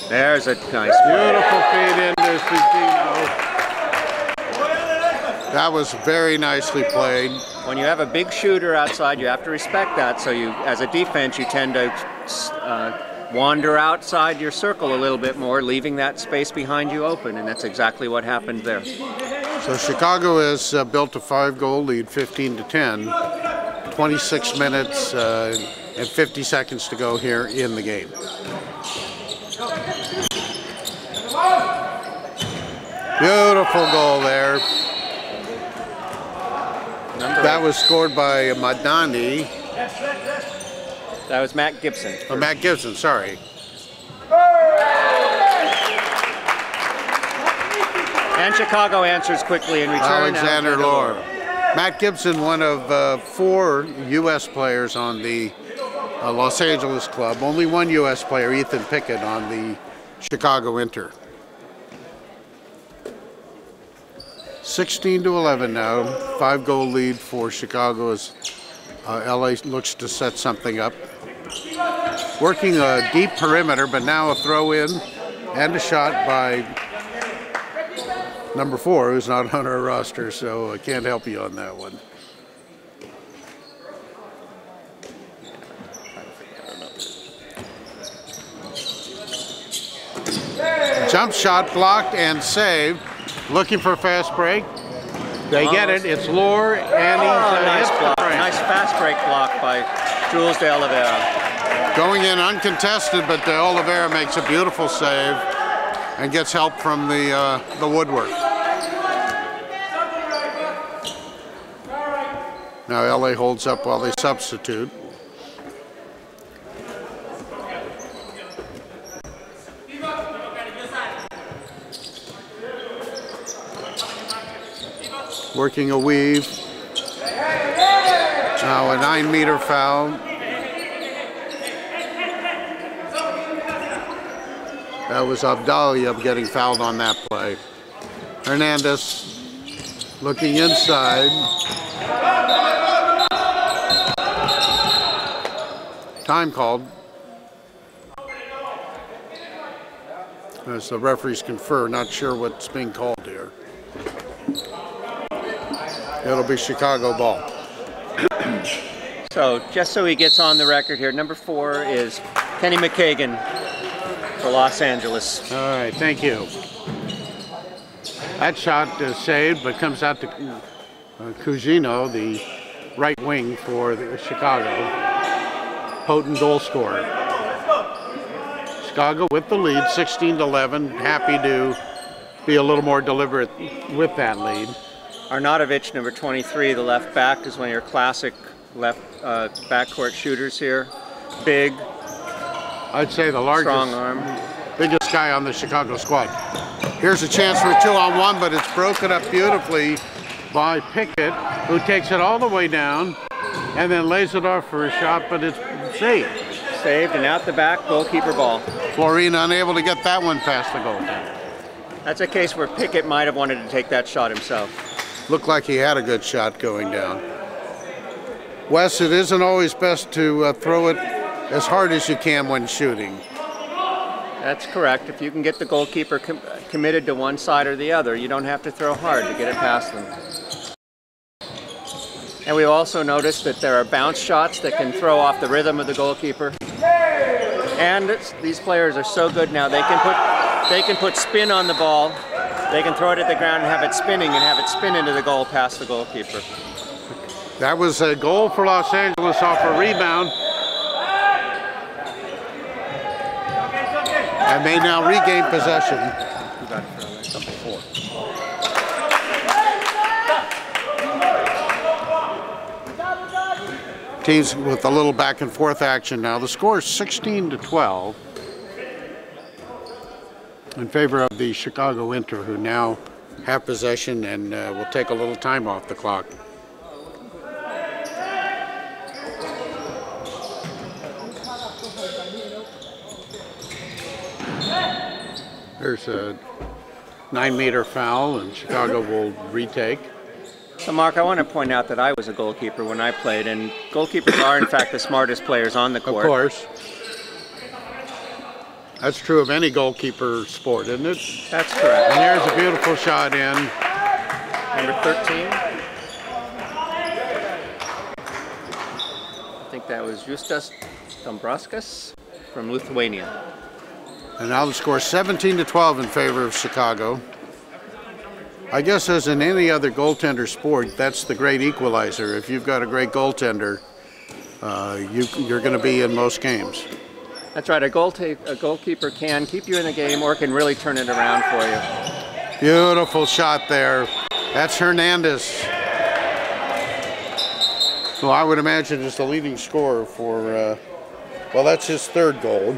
There's a nice beautiful feed into Citino. That was very nicely played. When you have a big shooter outside, you have to respect that. So you, as a defense, you tend to wander outside your circle a little bit more, leaving that space behind you open, and that's exactly what happened there. So Chicago has built a 5-goal lead, 15-10, 26 minutes and 50 seconds to go here in the game. Beautiful goal there. That was scored by Madani. That was Matt Gibson. Oh, Matt Gibson, sorry. And Chicago answers quickly in return. Alexander Lohr. Matt Gibson, one of 4 U.S. players on the Los Angeles club. Only 1 U.S. player, Ethan Pickett, on the Chicago Inter. 16-11 now. 5-goal lead for Chicago as LA looks to set something up. Working a deep perimeter, but now a throw in and a shot by number 4, who's not on our roster, so I can't help you on that one. Jump shot blocked and saved. Looking for a fast break. They get it. It's Lore, and he's nice block. Nice fast break block by Wthl. Going in uncontested, but the Oliveira makes a beautiful save and gets help from the woodwork. Now LA holds up while they substitute. Working a weave. Now a 9-meter foul. That was Abdalia getting fouled on that play. Hernandez looking inside. Time called. As the referees confer, not sure what's being called here. It'll be Chicago ball. So just so he gets on the record here, number 4 is Kenny McKagan for Los Angeles. All right, thank you. That shot is saved, but comes out to Cugino, the right wing for Chicago. Potent goal scorer. Chicago with the lead, 16-11. Happy to be a little more deliberate with that lead. Arnautovic, number 23, the left back, is one of your classic left backcourt shooters here. Big. I'd say the largest, strong arm. Biggest guy on the Chicago squad. Here's a chance for a 2-on-1, but it's broken up beautifully by Pickett, who takes it all the way down and then lays it off for a shot, but it's saved. Saved and out the back, goalkeeper ball. Florina unable to get that one past the goaltender. That's a case where Pickett might have wanted to take that shot himself. Looked like he had a good shot going down. Wes, it isn't always best to throw it as hard as you can when shooting. That's correct. If you can get the goalkeeper committed to one side or the other, you don't have to throw hard to get it past them. And we also noticed that there are bounce shots that can throw off the rhythm of the goalkeeper. And these players are so good now, they can put spin on the ball. They can throw it at the ground and have it spinning and have it spin into the goal past the goalkeeper. That was a goal for Los Angeles off a rebound. And they now regain possession. Teams with a little back and forth action now. The score is 16-12 in favor of the Chicago Inter, who now have possession and will take a little time off the clock. There's a 9-meter foul, and Chicago will retake. So Mark, I want to point out that I was a goalkeeper when I played, and goalkeepers are in fact the smartest players on the court. Of course. That's true of any goalkeeper sport, isn't it? That's correct. And there's a beautiful shot in. Number 13. I think that was Justas Dombrovskis from Lithuania. And now the score is 17-12 in favor of Chicago. I guess as in any other goaltender sport, that's the great equalizer. If you've got a great goaltender, you're going to be in most games. That's right. A goalkeeper can keep you in the game or can really turn it around for you. Beautiful shot there. That's Hernandez, who I would imagine is the leading scorer for, well, that's his 3rd goal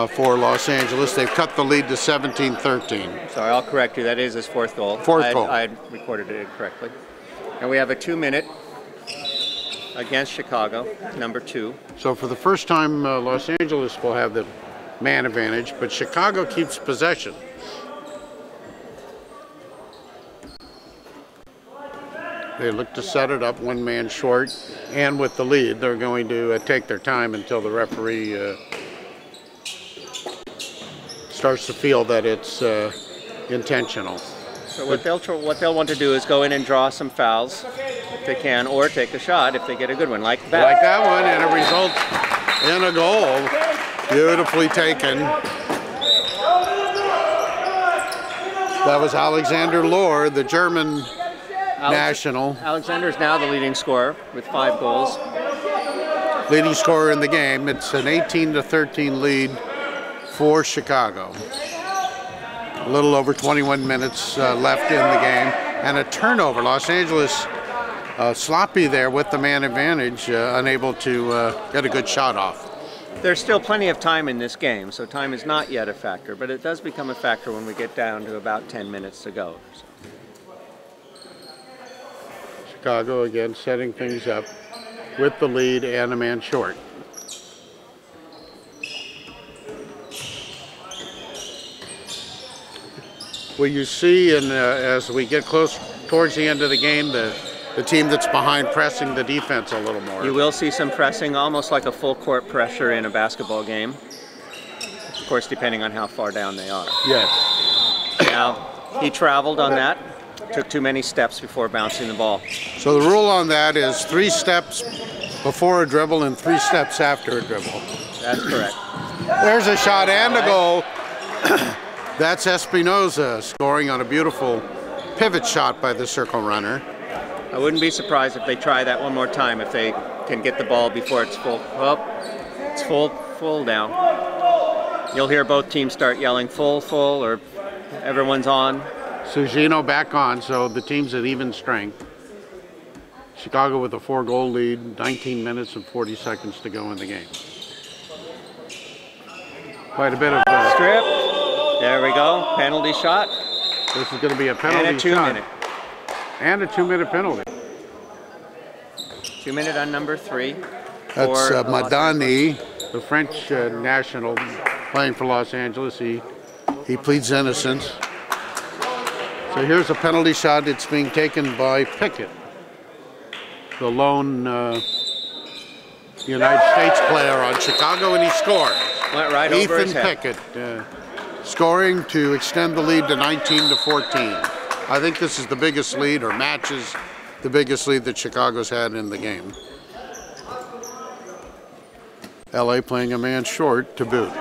for Los Angeles. They've cut the lead to 17-13. Sorry, I'll correct you. That is his 4th goal. 4th goal. I had recorded it incorrectly. And we have a 2-minute against Chicago, number 2. So for the first time, Los Angeles will have the man advantage, but Chicago keeps possession. They look to set it up 1 man short, and with the lead, they're going to take their time until the referee starts to feel that it's intentional. So what they'll want to do is go in and draw some fouls if they can, or take a shot if they get a good one, like that. Like that one, and it results in a goal. Beautifully taken. That was Alexander Lohr, the German national. Alexander is now the leading scorer with 5 goals. Leading scorer in the game. It's an 18-13 lead for Chicago. A little over 21 minutes left in the game. And a turnover. Los Angeles sloppy there with the man advantage, unable to get a good shot off. There's still plenty of time in this game, so time is not yet a factor, but it does become a factor when we get down to about 10 minutes to go. So. Chicago again setting things up with the lead and a man short. Well, you see, as we get close towards the end of the game, the team that's behind pressing the defense a little more. You will see some pressing, almost like a full court pressure in a basketball game. Of course, depending on how far down they are. Yes. Now, he traveled on that, took too many steps before bouncing the ball. So the rule on that is 3 steps before a dribble and 3 steps after a dribble. That's correct. There's a shot and a goal. That's Espinoza scoring on a beautiful pivot shot by the circle runner. I wouldn't be surprised if they try that one more time, if they can get the ball before it's full. Oh, it's full now. You'll hear both teams start yelling full, or everyone's on. Sugino back on, so the team's at even strength. Chicago with a 4-goal lead, 19 minutes and 40 seconds to go in the game. Quite a bit of strip. There we go. Penalty shot. This is going to be a penalty and a 2-minute. And a 2-minute penalty. 2-minute on number 3. That's Madani, the French national playing for Los Angeles. He pleads innocence. So here's a penalty shot. It's being taken by Pickett, the lone United States player on Chicago, and he scores. Went right over his head. Pickett scoring to extend the lead to 19-14. I think this is the biggest lead, or matches the biggest lead that Chicago's had in the game. LA playing a man short to boot.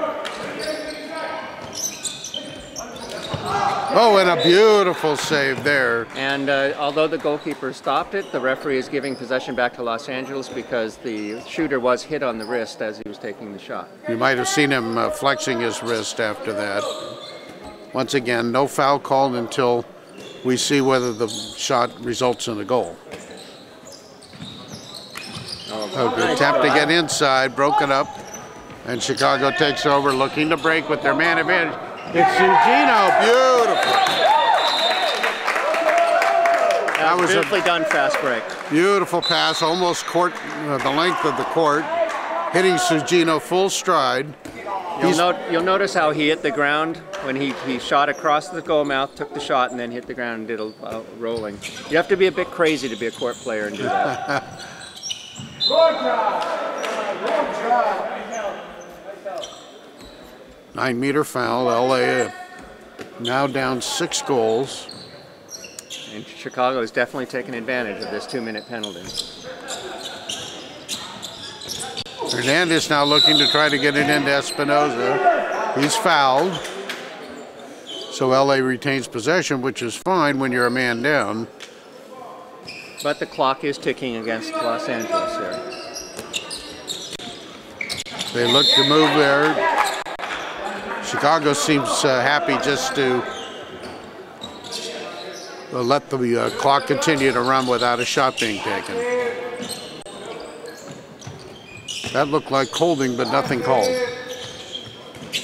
Oh, and a beautiful save there. And although the goalkeeper stopped it, the referee is giving possession back to Los Angeles because the shooter was hit on the wrist as he was taking the shot. You might have seen him flexing his wrist after that. Once again, no foul called until we see whether the shot results in a goal. A good attempt to get inside, broken up, and Chicago takes over, looking to break with their man advantage. It's Sugino, beautiful. That was beautifully done fast break. Beautiful pass, almost the length of the court, hitting Sugino full stride. You'll notice how he hit the ground when he shot across the goal mouth, took the shot, and then hit the ground and did a rolling. You have to be a bit crazy to be a court player and do that. 9-meter foul. LA now down 6 goals. And Chicago is definitely taking advantage of this 2-minute penalty. Hernandez now looking to try to get it into Espinoza. He's fouled. So LA retains possession, which is fine when you're a man down. But the clock is ticking against Los Angeles here. They look to move there. Chicago seems happy just to let the clock continue to run without a shot being taken. That looked like holding, but nothing called.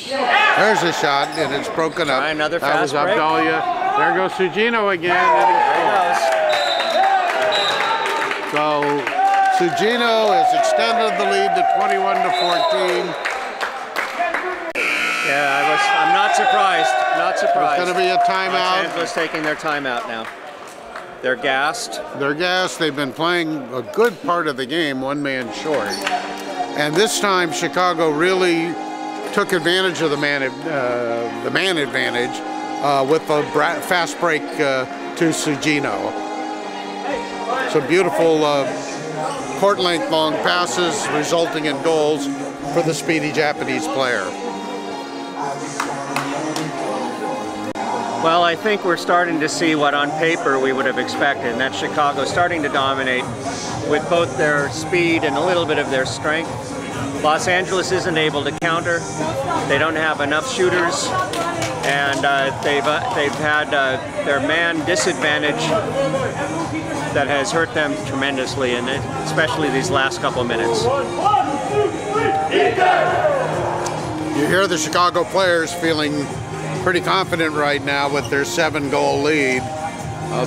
There's a shot, and it's broken up. Try another that was fast break. Abdalia. There goes Sugino again. And he so Sugino has extended the lead to 21-14. Yeah, I'm not surprised. Not surprised. It's going to be a timeout. Los Angeles taking their timeout now. They're gassed. They're gassed. They've been playing a good part of the game, one man short. And this time, Chicago really took advantage of the man advantage with a fast break to Sugino. Some beautiful court length long passes resulting in goals for the speedy Japanese player. Well, I think we're starting to see what on paper we would have expected, and that's Chicago starting to dominate with both their speed and a little bit of their strength. Los Angeles isn't able to counter. They don't have enough shooters, and they've had their man disadvantage that has hurt them tremendously, and especially these last couple minutes. You hear the Chicago players feeling pretty confident right now with their 7-goal lead,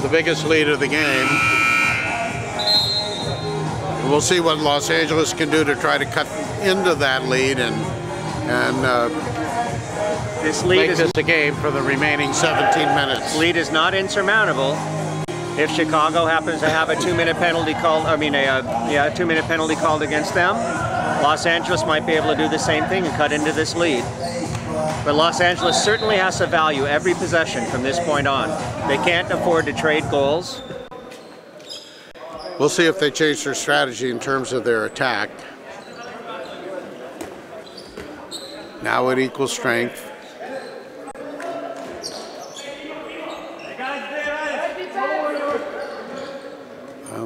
the biggest lead of the game. We'll see what Los Angeles can do to try to cut into that lead and this lead make this a game for the remaining 17 minutes. Lead is not insurmountable. If Chicago happens to have a 2-minute penalty called, a 2-minute penalty called against them, Los Angeles might be able to do the same thing and cut into this lead. But Los Angeles certainly has to value every possession from this point on. They can't afford to trade goals. We'll see if they change their strategy in terms of their attack. Now at equal strength.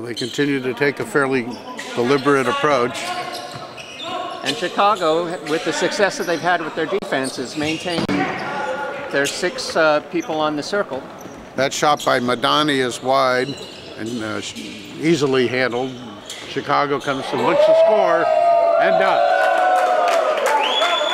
They continue to take a fairly deliberate approach. And Chicago, with the success that they've had with their defense, is maintaining their 6 people on the circle. That shot by Madani is wide and easily handled. Chicago comes and looks to score and does.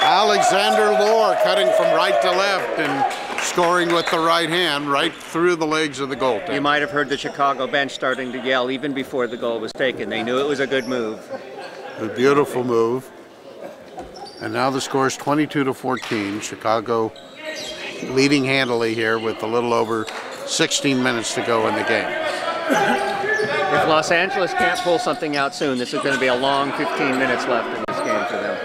Alexander Lohr cutting from right to left and scoring with the right hand right through the legs of the goaltender. You might have heard the Chicago bench starting to yell even before the goal was taken. They knew it was a good move. A beautiful move. And now the score is 22-14. Chicago leading handily here with a little over 16 minutes to go in the game. If Los Angeles can't pull something out soon, this is going to be a long 15 minutes left in this game for them.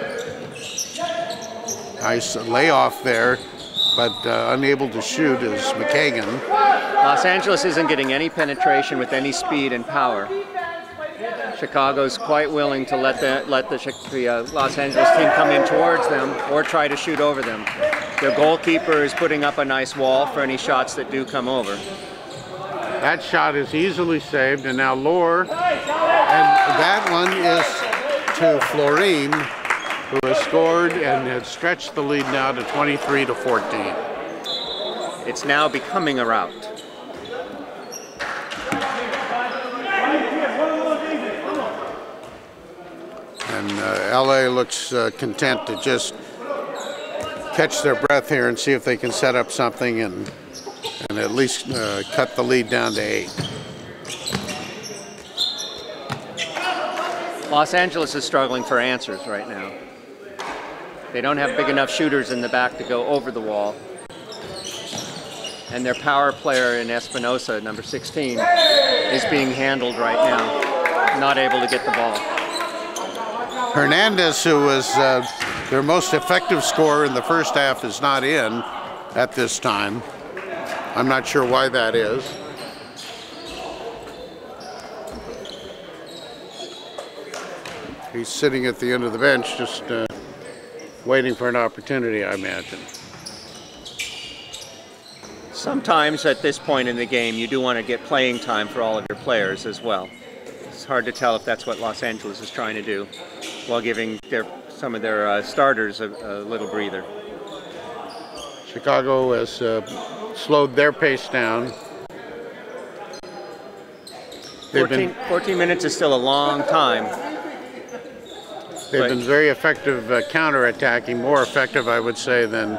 Nice layoff there, but unable to shoot is McKagan. Los Angeles isn't getting any penetration with any speed and power. Chicago's quite willing to let the Los Angeles team come in towards them or try to shoot over them. Their goalkeeper is putting up a nice wall for any shots that do come over. That shot is easily saved, and now Lohr, and that one is to Florine, who has scored and has stretched the lead now to 23-14. It's now becoming a rout. And LA looks content to just catch their breath here and see if they can set up something and at least cut the lead down to 8. Los Angeles is struggling for answers right now. They don't have big enough shooters in the back to go over the wall. And their power player in Espinosa, number 16, is being handled right now, not able to get the ball. Hernandez, who was their most effective scorer in the first half, is not in at this time. I'm not sure why that is. He's sitting at the end of the bench, just waiting for an opportunity, I imagine. Sometimes at this point in the game, you do want to get playing time for all of your players as well. It's hard to tell if that's what Los Angeles is trying to do, while giving some of their starters a little breather. Chicago has slowed their pace down. 14 minutes is still a long time. They've been very effective counter-attacking, more effective, I would say, than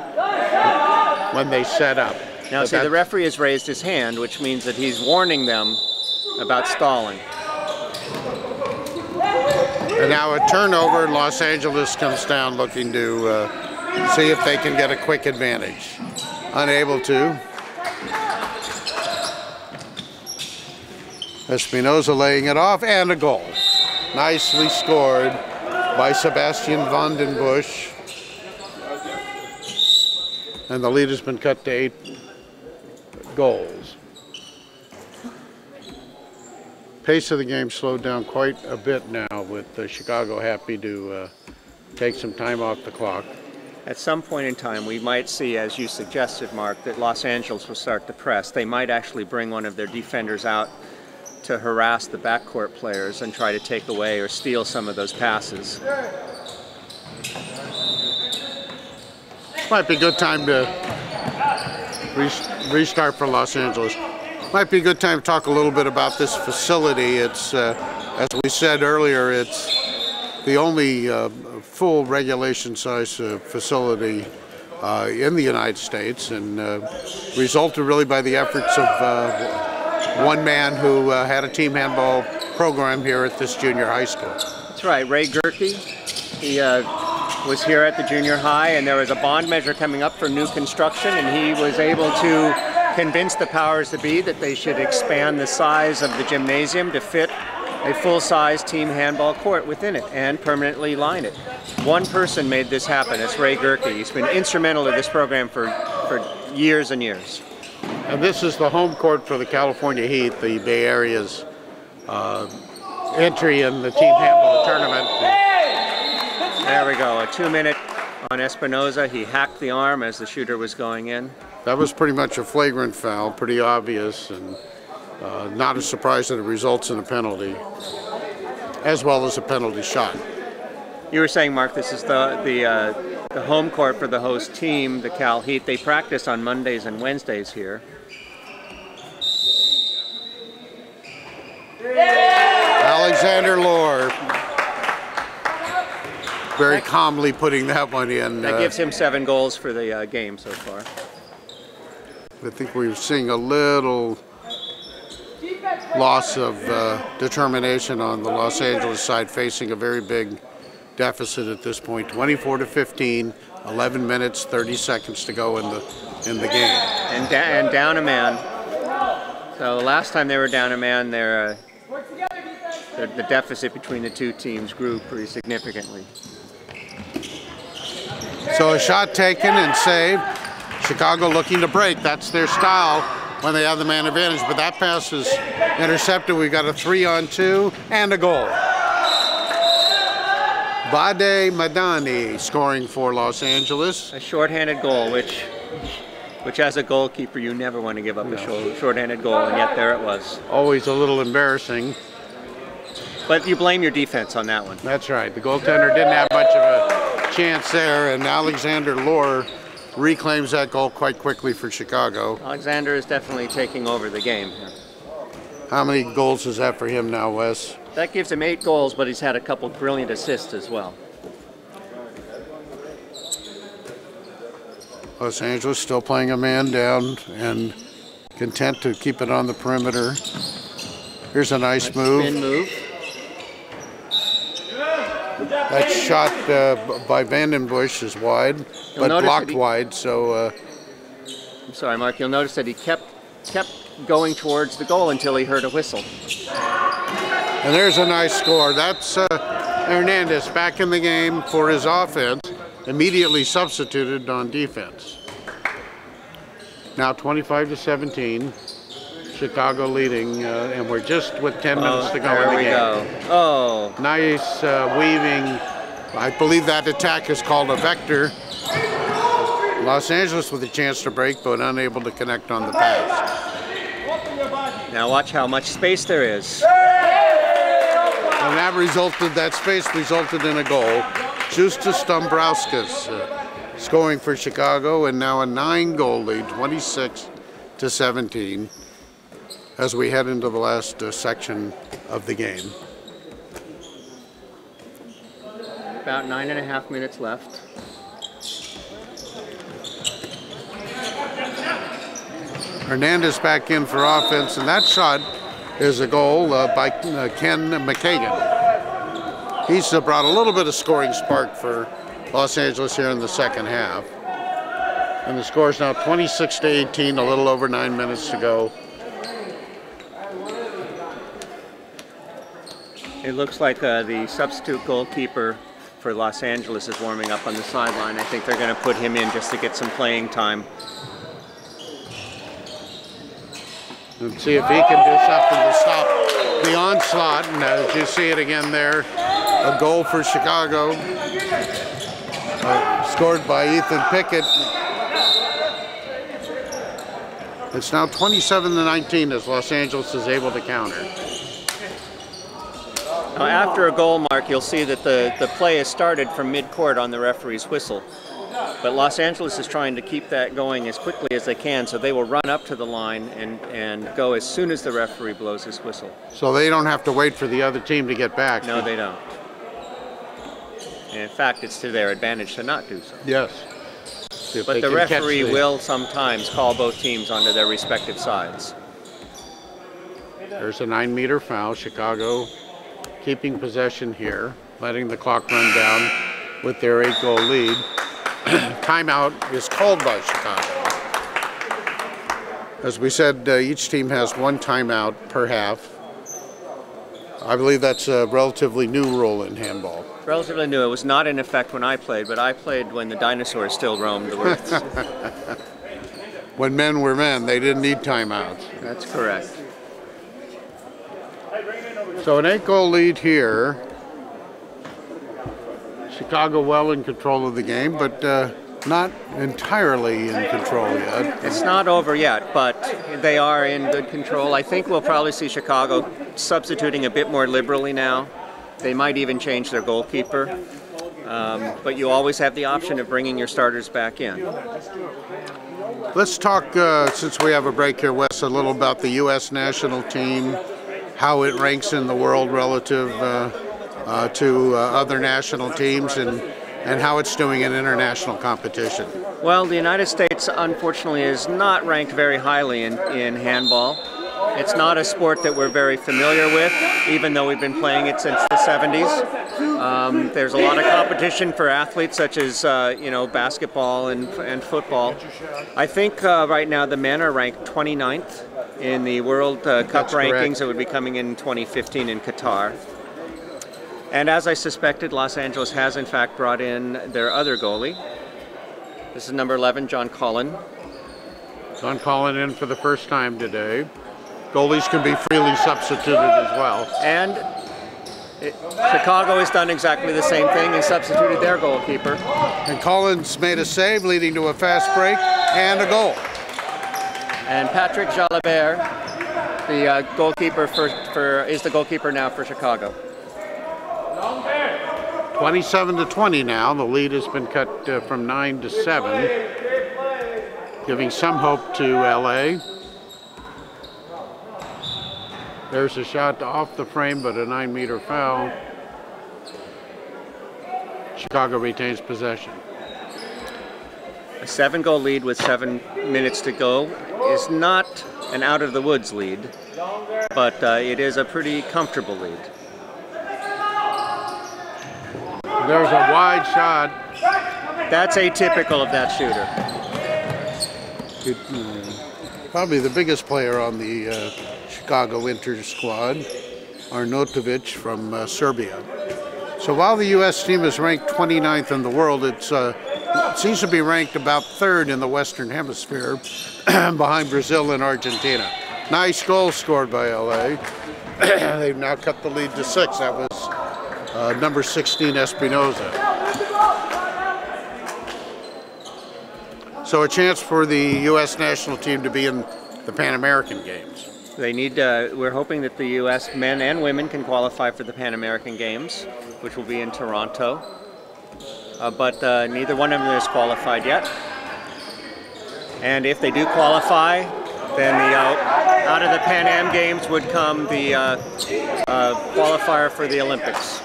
when they set up. Now, see, the referee has raised his hand, which means that he's warning them about stalling. And now a turnover, and Los Angeles comes down looking to see if they can get a quick advantage. Unable to. Espinosa laying it off, and a goal. Nicely scored by Sebastian Vandenbusch. And the lead has been cut to 8 goals. Pace of the game slowed down quite a bit now, with Chicago happy to take some time off the clock. At some point in time, we might see, as you suggested, Mark, that Los Angeles will start to press. They might actually bring one of their defenders out to harass the backcourt players and try to take away or steal some of those passes. Might be a good time to restart for Los Angeles. Might be a good time to talk a little bit about this facility. It's, as we said earlier, it's the only full regulation size facility in the United States, and resulted really by the efforts of one man who had a team handball program here at this junior high school. That's right, Ray Gerke. He was here at the junior high, and there was a bond measure coming up for new construction, and he was able to convince the powers that be that they should expand the size of the gymnasium to fit a full-size team handball court within it and permanently line it. One person made this happen. It's Ray Gerke. He's been instrumental to this program for years and years. And this is the home court for the California Heat, the Bay Area's entry in the team handball tournament. There we go, a 2-minute on Espinoza. He hacked the arm as the shooter was going in. That was pretty much a flagrant foul, pretty obvious, and not a surprise that it results in a penalty, as well as a penalty shot. You were saying, Mark, this is the home court for the host team, the Cal Heat. They practice on Mondays and Wednesdays here. Alexander Lohr very calmly putting that one in. That gives him 7 goals for the game so far. I think we're seeing a little loss of determination on the Los Angeles side, facing a very big deficit at this point. 24-15, 11 minutes, 30 seconds to go in the game. And down a man. So the last time they were down a man, the deficit between the two teams grew pretty significantly. So a shot taken and saved. Chicago looking to break. That's their style when they have the man advantage, but that pass is intercepted. We've got a 3-on-2 and a goal. Vade Madani scoring for Los Angeles. A shorthanded goal, which as a goalkeeper you never want to give up a shorthanded goal, and yet there it was. Always a little embarrassing. But you blame your defense on that one. That's right. The goaltender didn't have much of a chance there, and Alexander Lohr reclaims that goal quite quickly for Chicago. Alexander is definitely taking over the game here. How many goals is that for him now, Wes? That gives him 8 goals, but he's had a couple brilliant assists as well. Los Angeles still playing a man down and content to keep it on the perimeter. Here's a nice move. Spin move. That shot by Vandenbush is wide, but blocked wide. So I'm sorry, Mark. You'll notice that he kept going towards the goal until he heard a whistle. And there's a nice score. That's Hernandez back in the game for his offense, immediately substituted on defense. Now 25-17, Chicago leading, and we're just with 10 minutes to go in the game. There we go. Oh. Nice weaving. I believe that attack is called a vector. Los Angeles with a chance to break, but unable to connect on the pass. Now watch how much space there is. And that space resulted in a goal. Justus Dombrowskis scoring for Chicago, and now a 9-goal lead, 26-17, as we head into the last section of the game. About 9.5 minutes left. Hernandez back in for offense, and that shot is a goal by Ken McKagan. He's brought a little bit of scoring spark for Los Angeles here in the second half. And the score is now 26-18, a little over 9 minutes to go. It looks like the substitute goalkeeper for Los Angeles is warming up on the sideline. I think they're going to put him in just to get some playing time. And see if he can do something to stop the onslaught. And as you see it again there, a goal for Chicago. Scored by Ethan Pickett. It's now 27-19 as Los Angeles is able to counter. Now, after a goal mark, you'll see that the play is started from mid-court on the referee's whistle. But Los Angeles is trying to keep that going as quickly as they can, so they will run up to the line and go as soon as the referee blows his whistle. So they don't have to wait for the other team to get back. No, they don't. And in fact, it's to their advantage to not do so. Yes. But the referee will sometimes call both teams onto their respective sides. There's a 9-meter foul. Chicago keeping possession here, letting the clock run down with their 8-goal lead. Timeout is called by Chicago. As we said, each team has one timeout per half. I believe that's a relatively new rule in handball. Relatively new. It was not in effect when I played, but I played when the dinosaurs still roamed the earth. When men were men, they didn't need timeouts. That's correct. So an 8-goal lead here. Chicago well in control of the game, but not entirely in control yet. It's not over yet, but they are in good control. I think we'll probably see Chicago substituting a bit more liberally now. They might even change their goalkeeper. But you always have the option of bringing your starters back in. Let's talk, since we have a break here, Wes, a little about the U.S. national team, how it ranks in the world relative to other national teams, and how it's doing in international competition. Well, the United States, unfortunately, is not ranked very highly in handball. It's not a sport that we're very familiar with, even though we've been playing it since the 70s. There's a lot of competition for athletes such as basketball and football. I think right now the men are ranked 29th in the World Cup rankings that would be coming in 2015 in Qatar. And as I suspected, Los Angeles has in fact brought in their other goalie. This is number 11, John Collin. John Collin in for the first time today. Goalies can be freely substituted as well. And Chicago has done exactly the same thing and substituted their goalkeeper. And Collins made a save, leading to a fast break and a goal. And Patrick Jalabert, the goalkeeper is the goalkeeper now for Chicago. 27-20 now. The lead has been cut from 9 to 7, giving some hope to LA. There's a shot off the frame, but a 9-meter foul. Chicago retains possession. A 7-goal lead with 7 minutes to go is not an out-of-the-woods lead, but it is a pretty comfortable lead. There's a wide shot. That's atypical of that shooter. Probably the biggest player on the Chicago Inter squad, Arnautovic from Serbia. So while the U.S. team is ranked 29th in the world, it seems to be ranked about 3rd in the Western Hemisphere, behind Brazil and Argentina. Nice goal scored by LA. They've now cut the lead to 6. That was number 16, Espinoza. So a chance for the U.S. national team to be in the Pan American Games. They need. We're hoping that the U.S. men and women can qualify for the Pan American Games, which will be in Toronto. But neither one of them is qualified yet. And if they do qualify, then out of the Pan Am Games would come the qualifier for the Olympics.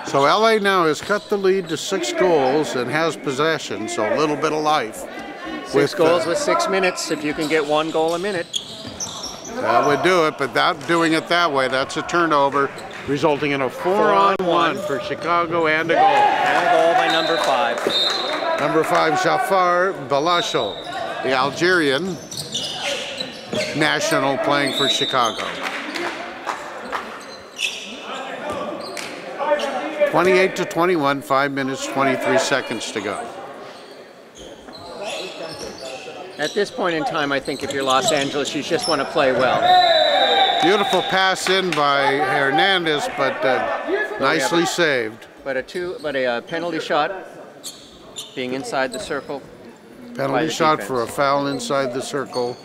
So LA now has cut the lead to 6 goals and has possession, so a little bit of life. 6 goals with 6 minutes, if you can get 1 goal a minute. That would do it, but without doing it that way, that's a turnover, resulting in a 4-on-1 for Chicago and a goal. And a goal by number 5. Number 5, Jafar Balasho, the Algerian national playing for Chicago. 28-21, 5 minutes, 23 seconds to go. At this point in time, I think if you're Los Angeles, you just want to play well. Beautiful pass in by Hernandez, but Nicely saved. But a penalty shot being inside the circle. Penalty shot for a foul inside the circle.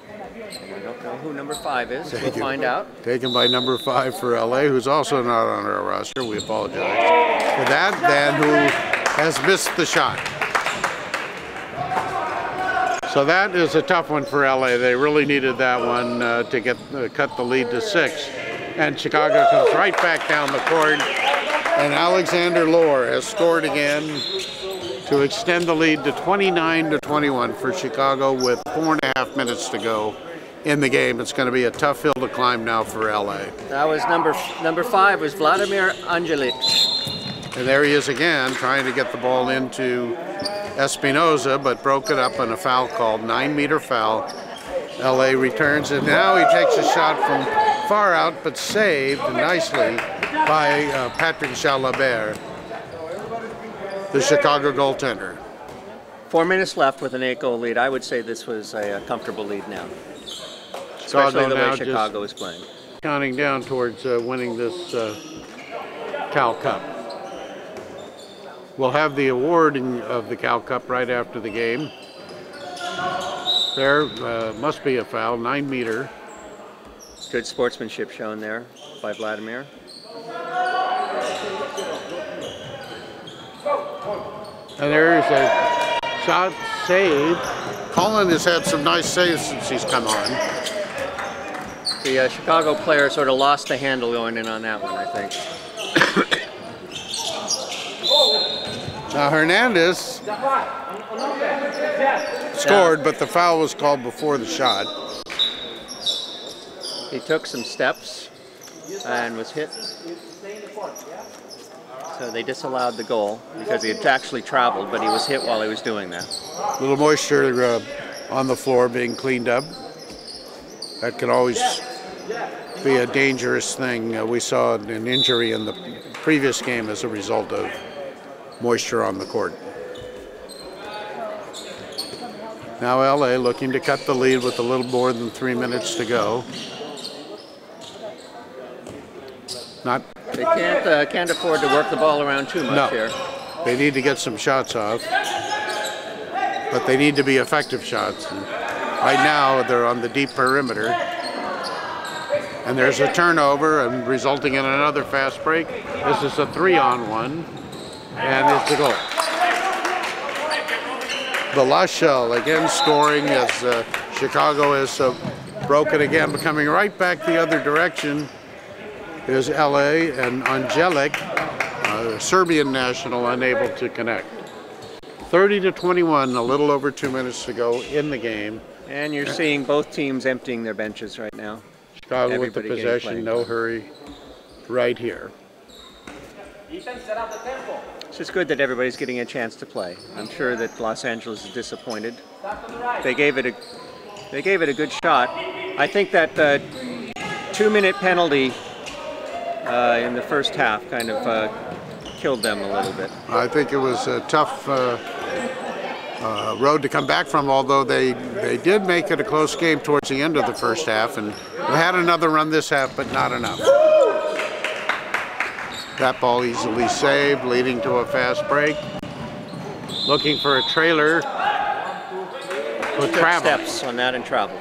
I don't know who number 5 is. We'll find out. Taken by number 5 for LA, who's also not on our roster. We apologize for that. Then who has missed the shot. So that is a tough one for LA. They really needed that one to cut the lead to 6. And Chicago comes right back down the court. And Alexander Lohr has scored again to extend the lead to 29-21 for Chicago with 4.5 minutes to go in the game. It's going to be a tough hill to climb now for LA. That was number 5 was Vladimir Angelic. And there he is again, trying to get the ball into Espinoza, but broke it up on a foul called, 9-meter foul. LA returns, and now he takes a shot from far out, but saved nicely by Patrick Jalabert, the Chicago goaltender. 4 minutes left with an 8-goal lead. I would say this was a comfortable lead now. Especially the way Chicago is playing. Counting down towards winning this Cal Cup. We'll have the awarding of the Cal Cup right after the game. There must be a foul, 9-meter. Good sportsmanship shown there by Vladimir. And there's a shot saved. Colin has had some nice saves since he's come on. The Chicago player sort of lost the handle going in on that one, I think. Now Hernandez scored, but the foul was called before the shot. He took some steps and was hit. So they disallowed the goal because he had actually traveled, but he was hit while he was doing that. A little moisture on the floor being cleaned up. That can always be a dangerous thing. We saw an injury in the previous game as a result of moisture on the court. Now LA looking to cut the lead with a little more than 3 minutes to go. They can't afford to work the ball around too much here. They need to get some shots off, but they need to be effective shots. And right now they're on the deep perimeter, and there's a turnover and resulting in another fast break. This is a 3-on-1, and it's a goal. The Lachelle again scoring as Chicago has broken again, but coming right back the other direction is LA, and Angelic, Serbian national, unable to connect. 30-21, a little over 2 minutes to go in the game. And you're seeing both teams emptying their benches right now. Chicago with the possession, no hurry, right here. It's just good that everybody's getting a chance to play. I'm sure that Los Angeles is disappointed. They gave it a good shot. I think that 2-minute penalty in the first half kind of killed them a little bit. I think it was a tough road to come back from, although they did make it a close game towards the end of the first half, and we had another run this half, but not enough. That ball easily saved, leading to a fast break. Looking for a trailer with travel. Steps on that and traveled.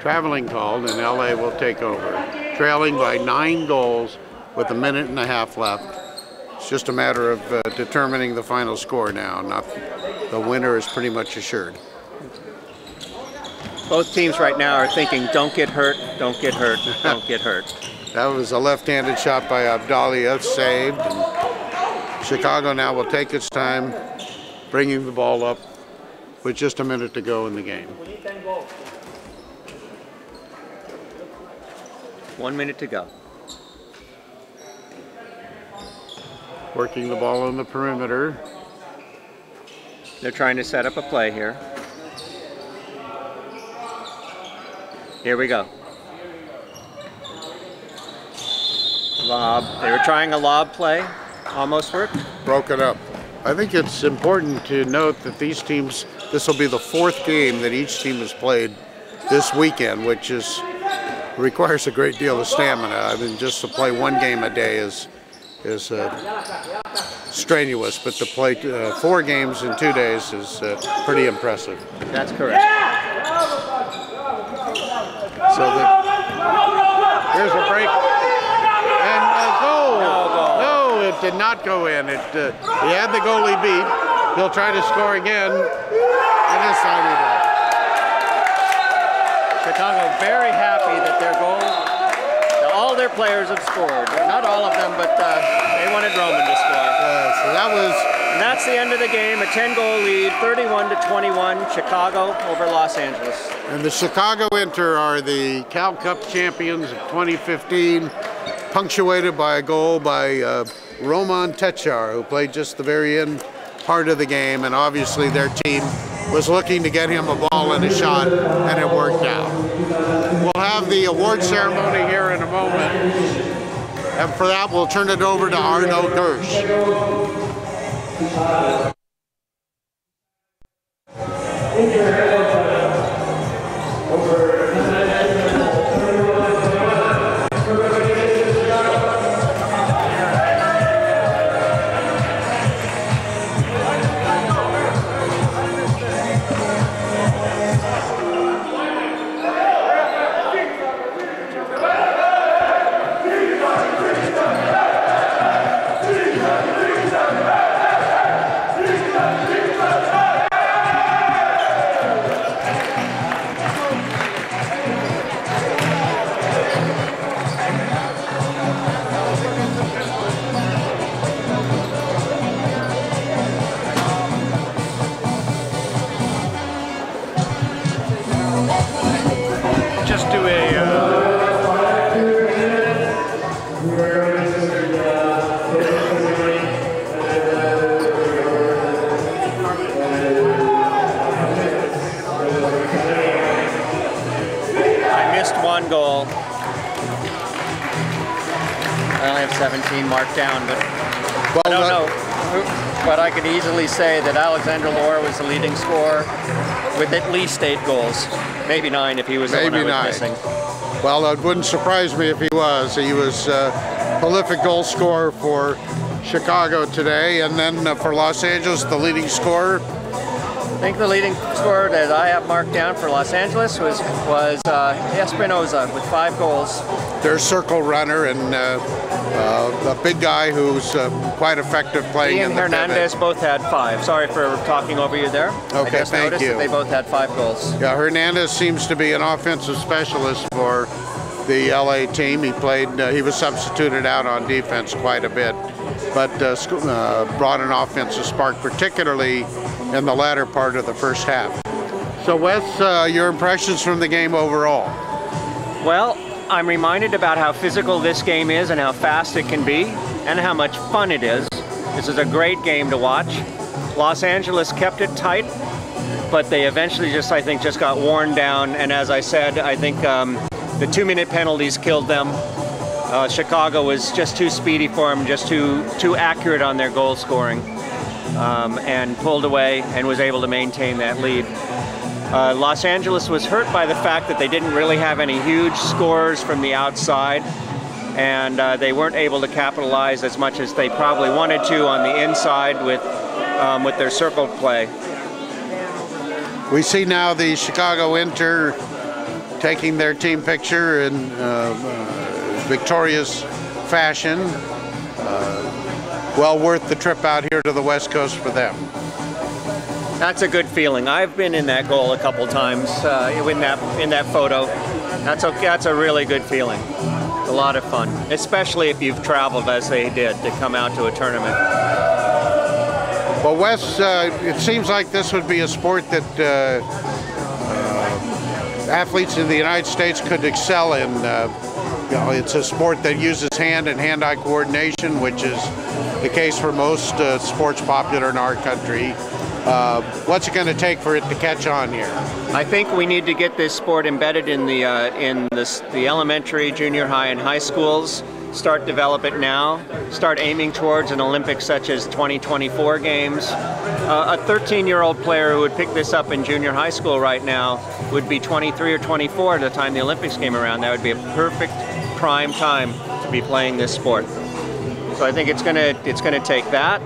Traveling called, and LA will take over. Trailing by 9 goals with 1.5 minutes left. It's just a matter of determining the final score now. The winner is pretty much assured. Both teams right now are thinking, don't get hurt, don't get hurt, don't get hurt. That was a left-handed shot by Abdalia, saved. And Chicago now will take its time, bringing the ball up with just a minute to go in the game. 1 minute to go. Working the ball on the perimeter. They're trying to set up a play here. Here we go. Lob. They were trying a lob play. Almost worked. Broke it up. I think it's important to note that these teams, this will be the 4th game that each team has played this weekend, which is requires a great deal of stamina. I mean, just to play one game a day is strenuous, but to play 4 games in 2 days is pretty impressive. That's correct. So here's a break and a goal. No, it did not go in. He had the goalie beat. He'll try to score again, and this time he does. Chicago very happy that their goal, all their players have scored. Not all of them, but they wanted Roman to score. So that was... And that's the end of the game, a 10-goal lead, 31-21, Chicago over Los Angeles. And the Chicago Inter are the Cal Cup champions of 2015, punctuated by a goal by Roman Techar, who played just the very end part of the game, and obviously their team was looking to get him a ball and a shot, and it worked out. We'll have the award ceremony here in a moment, and for that we'll turn it over to Arno Gersh. Goal. I only have 17 marked down, but I don't know. But I could easily say that Alexander Lohr was the leading scorer with at least 8 goals. Maybe 9 if he was the one I was missing. Well, it wouldn't surprise me if he was. He was a prolific goal scorer for Chicago today, and then for Los Angeles, the leading scorer. I think the leading scorer that I have marked down for Los Angeles was Espinoza with 5 goals. Their circle runner and a big guy who's quite effective playing He and in the Hernandez pivot. both had 5. Sorry for talking over you there. Okay, I just thank noticed you. that they both had 5 goals. Yeah, Hernandez seems to be an offensive specialist for the LA team. He played. He was substituted out on defense quite a bit, but brought an offensive spark, particularly in the latter part of the first half. So Wes, your impressions from the game overall? Well, I'm reminded about how physical this game is and how fast it can be and how much fun it is. This is a great game to watch. Los Angeles kept it tight, but they eventually I think just got worn down, and as I said, I think the 2-minute penalties killed them. Chicago was just too speedy for them, just too accurate on their goal scoring. And pulled away and was able to maintain that lead. Los Angeles was hurt by the fact that they didn't really have any huge scores from the outside, and they weren't able to capitalize as much as they probably wanted to on the inside with their circle play. We see now the Chicago Inter taking their team picture in victorious fashion. Well worth the trip out here to the West Coast for them. That's a good feeling. I've been in that goal a couple times in that photo. That's a really good feeling. It's a lot of fun, especially if you've traveled as they did to come out to a tournament. Well, Wes, it seems like this would be a sport that athletes in the United States could excel in. It's a sport that uses hand and hand-eye coordination, which is the case for most sports popular in our country. What's it going to take for it to catch on here? I think we need to get this sport embedded in the elementary, junior high, and high schools. Start develop it now. Start aiming towards an Olympics such as 2024 games. A 13-year-old player who would pick this up in junior high school right now would be 23 or 24 at the time the Olympics came around. That would be a perfect prime time to be playing this sport. So I think it's gonna take that.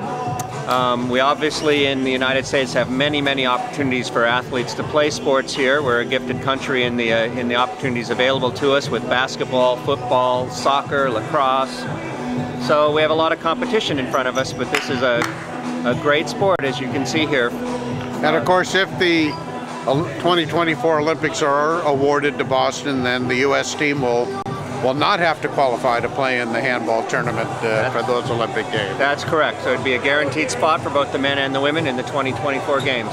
We obviously in the United States have many opportunities for athletes to play sports here. We're a gifted country in the opportunities available to us with basketball, football, soccer, lacrosse. So we have a lot of competition in front of us, but this is a great sport, as you can see here. And of course, if the 2024 Olympics are awarded to Boston, then the U.S. team will not have to qualify to play in the handball tournament for those Olympic Games. That's correct. So it'd be a guaranteed spot for both the men and the women in the 2024 Games.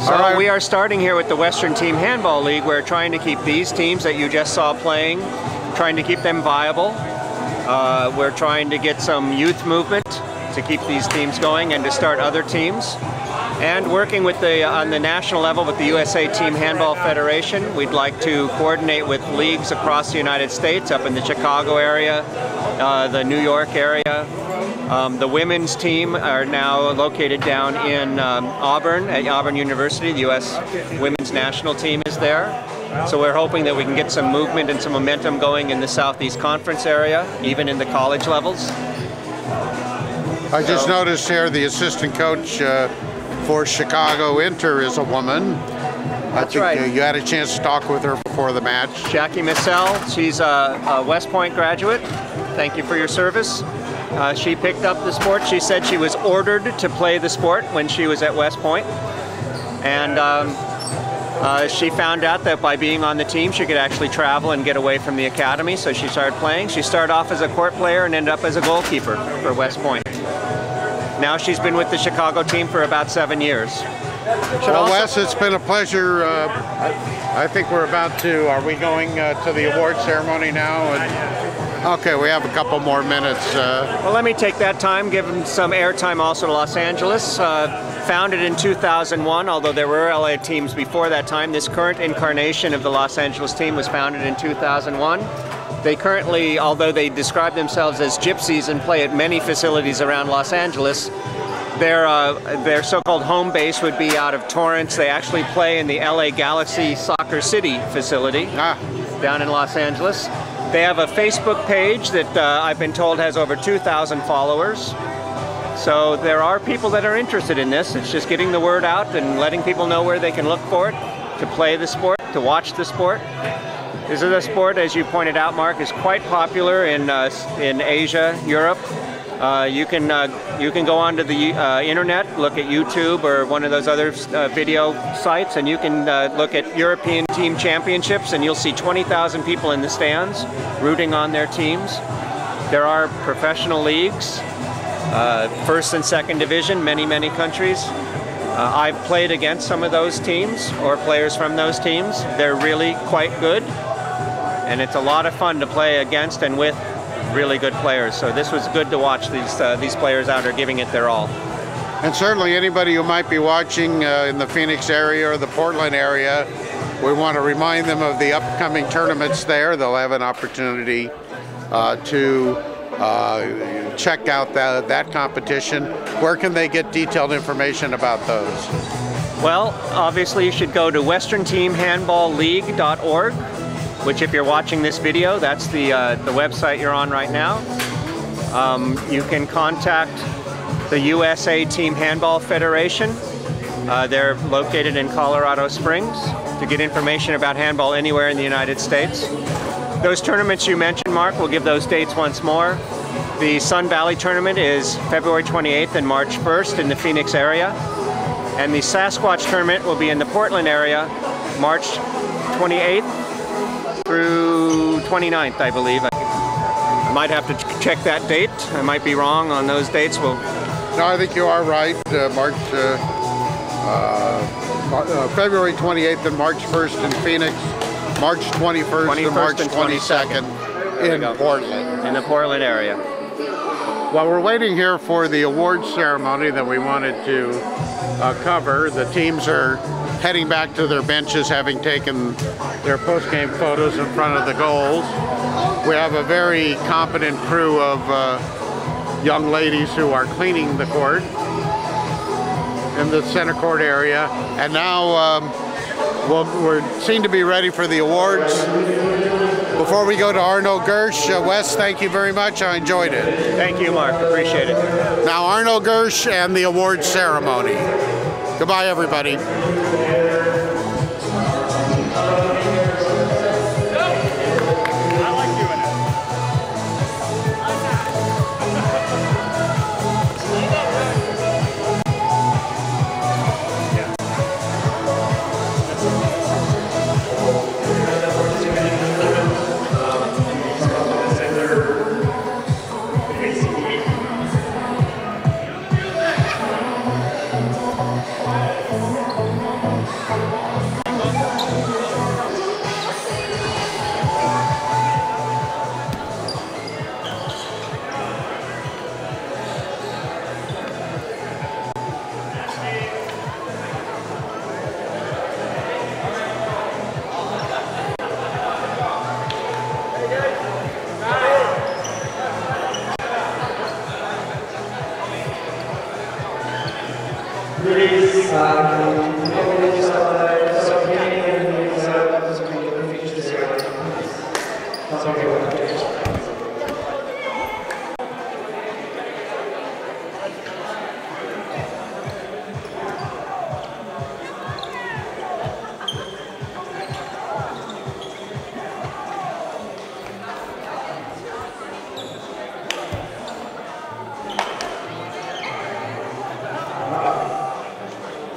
So right. We are starting here with the Western Team Handball League. We're trying to keep these teams that you just saw playing, trying to keep them viable. We're trying to get some youth movement to keep these teams going and to start other teams. And working with on the national level with the USA Team Handball Federation, we'd like to coordinate with leagues across the United States, up in the Chicago area, the New York area. The women's team are now located down in Auburn, at Auburn University. The U.S. women's national team is there. So we're hoping that we can get some movement and some momentum going in the Southeast Conference area, even in the college levels. I just noticed here the assistant coach for Chicago Inter is a woman. That's right. You had a chance to talk with her before the match. Jackie Missel, she's a West Point graduate. Thank you for your service. She picked up the sport. She said she was ordered to play the sport when she was at West Point. And she found out that by being on the team, she could actually travel and get away from the academy, so she started playing. She started off as a court player and ended up as a goalkeeper for West Point. Now she's been with the Chicago team for about 7 years. Well, Wes, it's been a pleasure. I think we're about to, are we going to the award ceremony now? Okay, we have a couple more minutes. Well, let me take that time, give them some airtime also to Los Angeles. Founded in 2001, although there were LA teams before that time, this current incarnation of the Los Angeles team was founded in 2001. They currently, although they describe themselves as gypsies and play at many facilities around Los Angeles, their so-called home base would be out of Torrance. They actually play in the LA Galaxy Soccer City facility down in Los Angeles. They have a Facebook page that I've been told has over 2,000 followers. So there are people that are interested in this. It's just getting the word out and letting people know where they can look for it, to play the sport, to watch the sport. This is a sport, as you pointed out, Mark, is quite popular in Asia, Europe. You can go onto the internet, look at YouTube or one of those other video sites, and you can look at European Team Championships, and you'll see 20,000 people in the stands rooting on their teams. There are professional leagues, first and second division, many countries. I've played against some of those teams or players from those teams. They're really quite good, and it's a lot of fun to play against and with really good players. So this was good to watch these players out there giving it their all. And certainly anybody who might be watching in the Phoenix area or the Portland area, we want to remind them of the upcoming tournaments there. They'll have an opportunity to check out that competition. Where can they get detailed information about those? Well, obviously you should go to westernteamhandballleague.org, which if you're watching this video, that's the website you're on right now. You can contact the USA Team Handball Federation. They're located in Colorado Springs to get information about handball anywhere in the United States. Those tournaments you mentioned, Mark, we'll give those dates once more. The Sun Valley tournament is February 28th and March 1st in the Phoenix area. And the Sasquatch tournament will be in the Portland area, March 28th through 29th, I believe. I might have to check that date. I might be wrong on those dates. No, I think you are right. February 28th and March 1st in Phoenix, March 21st and March 22nd in Portland. In the Portland area. While we're waiting here for the awards ceremony that we wanted to cover, the teams are heading back to their benches, having taken their post-game photos in front of the goals. We have a very competent crew of young ladies who are cleaning the court. in the center court area. And now we're seem to be ready for the awards. Before we go to Arno Gersh, Wes, thank you very much. I enjoyed it. Thank you, Mark. Appreciate it. Now Arno Gersh and the awards ceremony. Goodbye, everybody.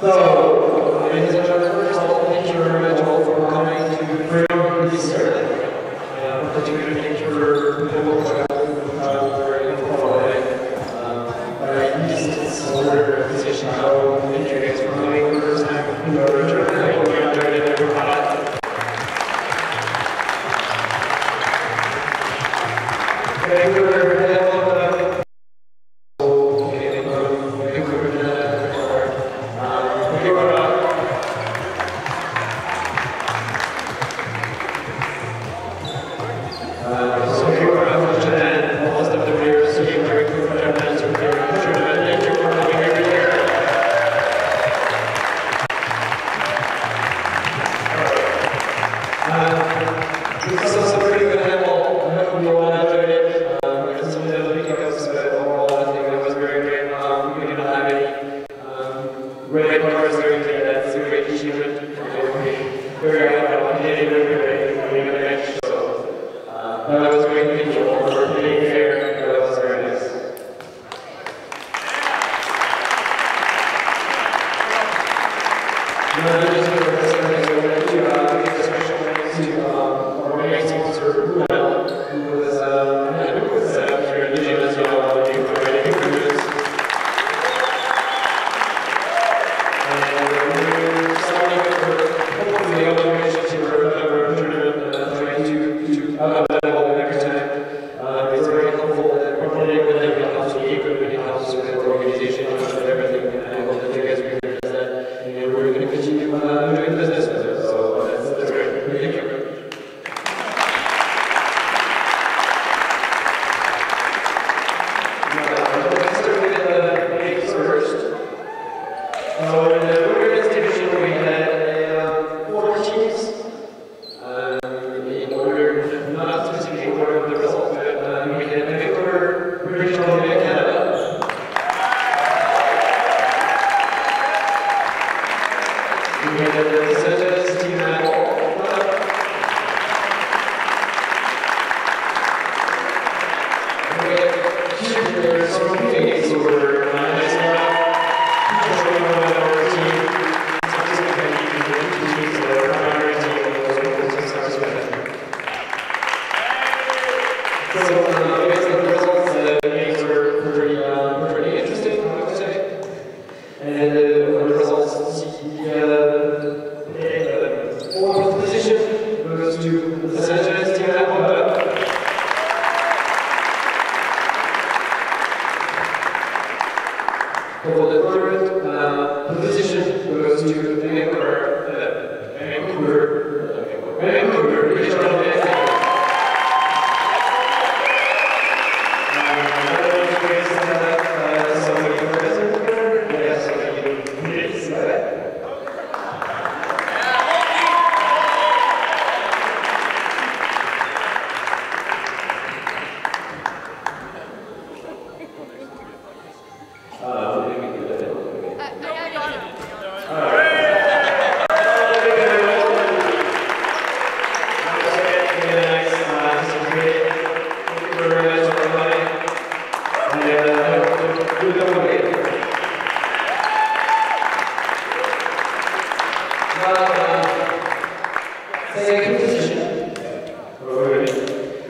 So, ladies and gentlemen, first of all, thank you very much all for coming to Freedom this year. Particularly thank you for the whole travel very following. I used this order of position, so thank you guys for coming first time. Richard, I hope you enjoyed it everybody. Thank you very much.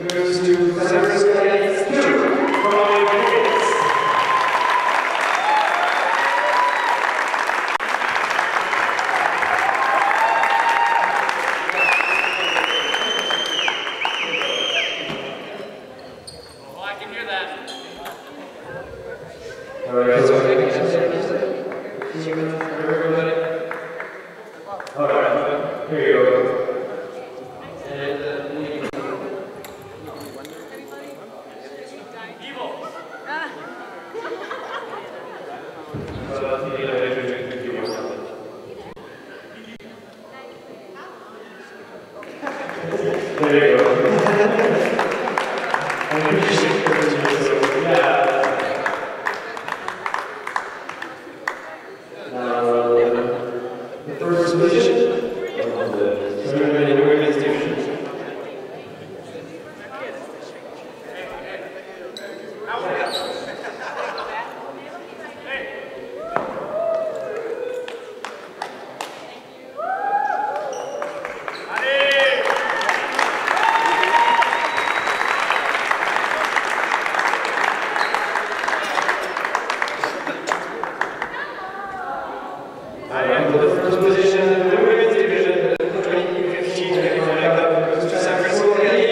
goes to San Francisco County 2 from Phoenix. Alright, so I think it's everybody. Alright, here you go. There you go. The first position of the women's division. For the first position in the women's division, the 2015 California Cup goes to San Francisco County.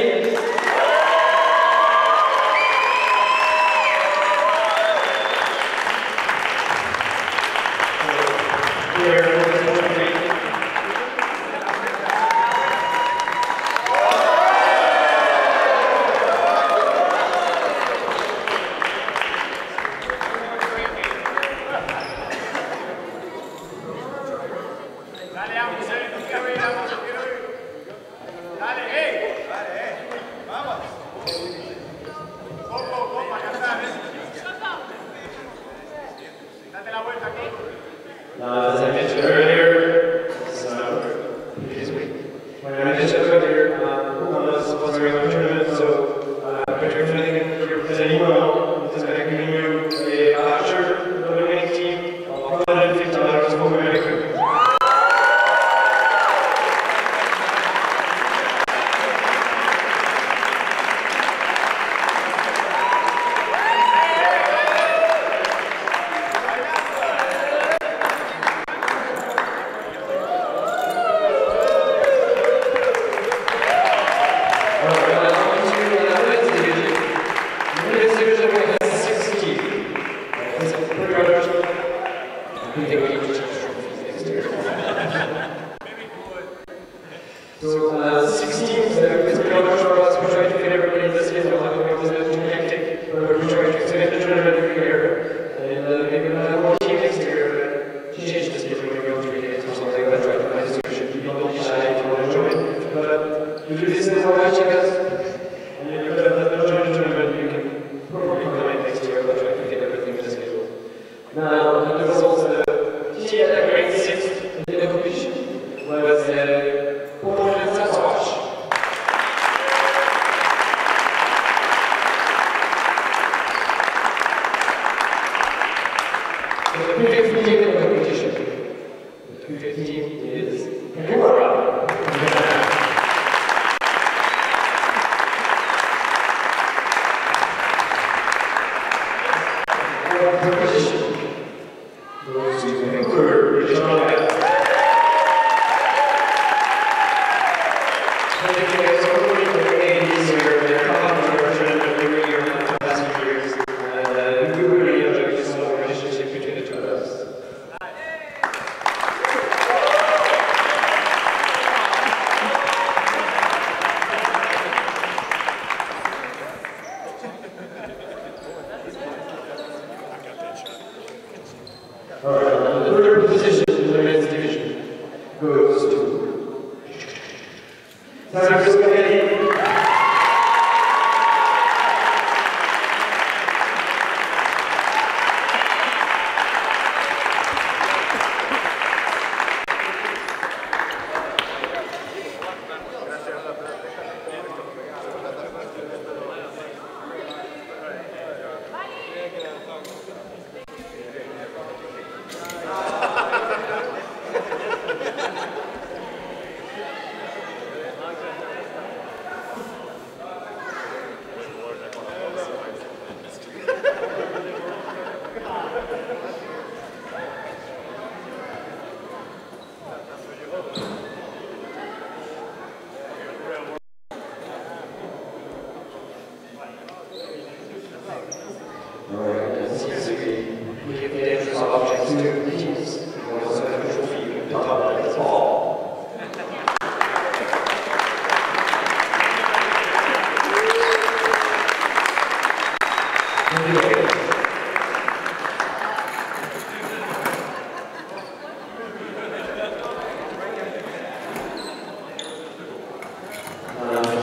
As I mentioned earlier, Puma is sponsoring our tournament, so Patrick, you're presenting well. He's going to give you a voucher for the winning team of $150 for women equipment. So 6 teams that are pretty much for us. We try to fit everybody in this year. We'll have to make this hectic, but we try to extend the tournament every year. And maybe we'll have more teams next year. Change the schedule, maybe on 3 days or something. But try to find a solution. People don't decide if you want to join. But we do this for watching us. And give dangerous objects to the teams. We also have a trophy at the top of the ball.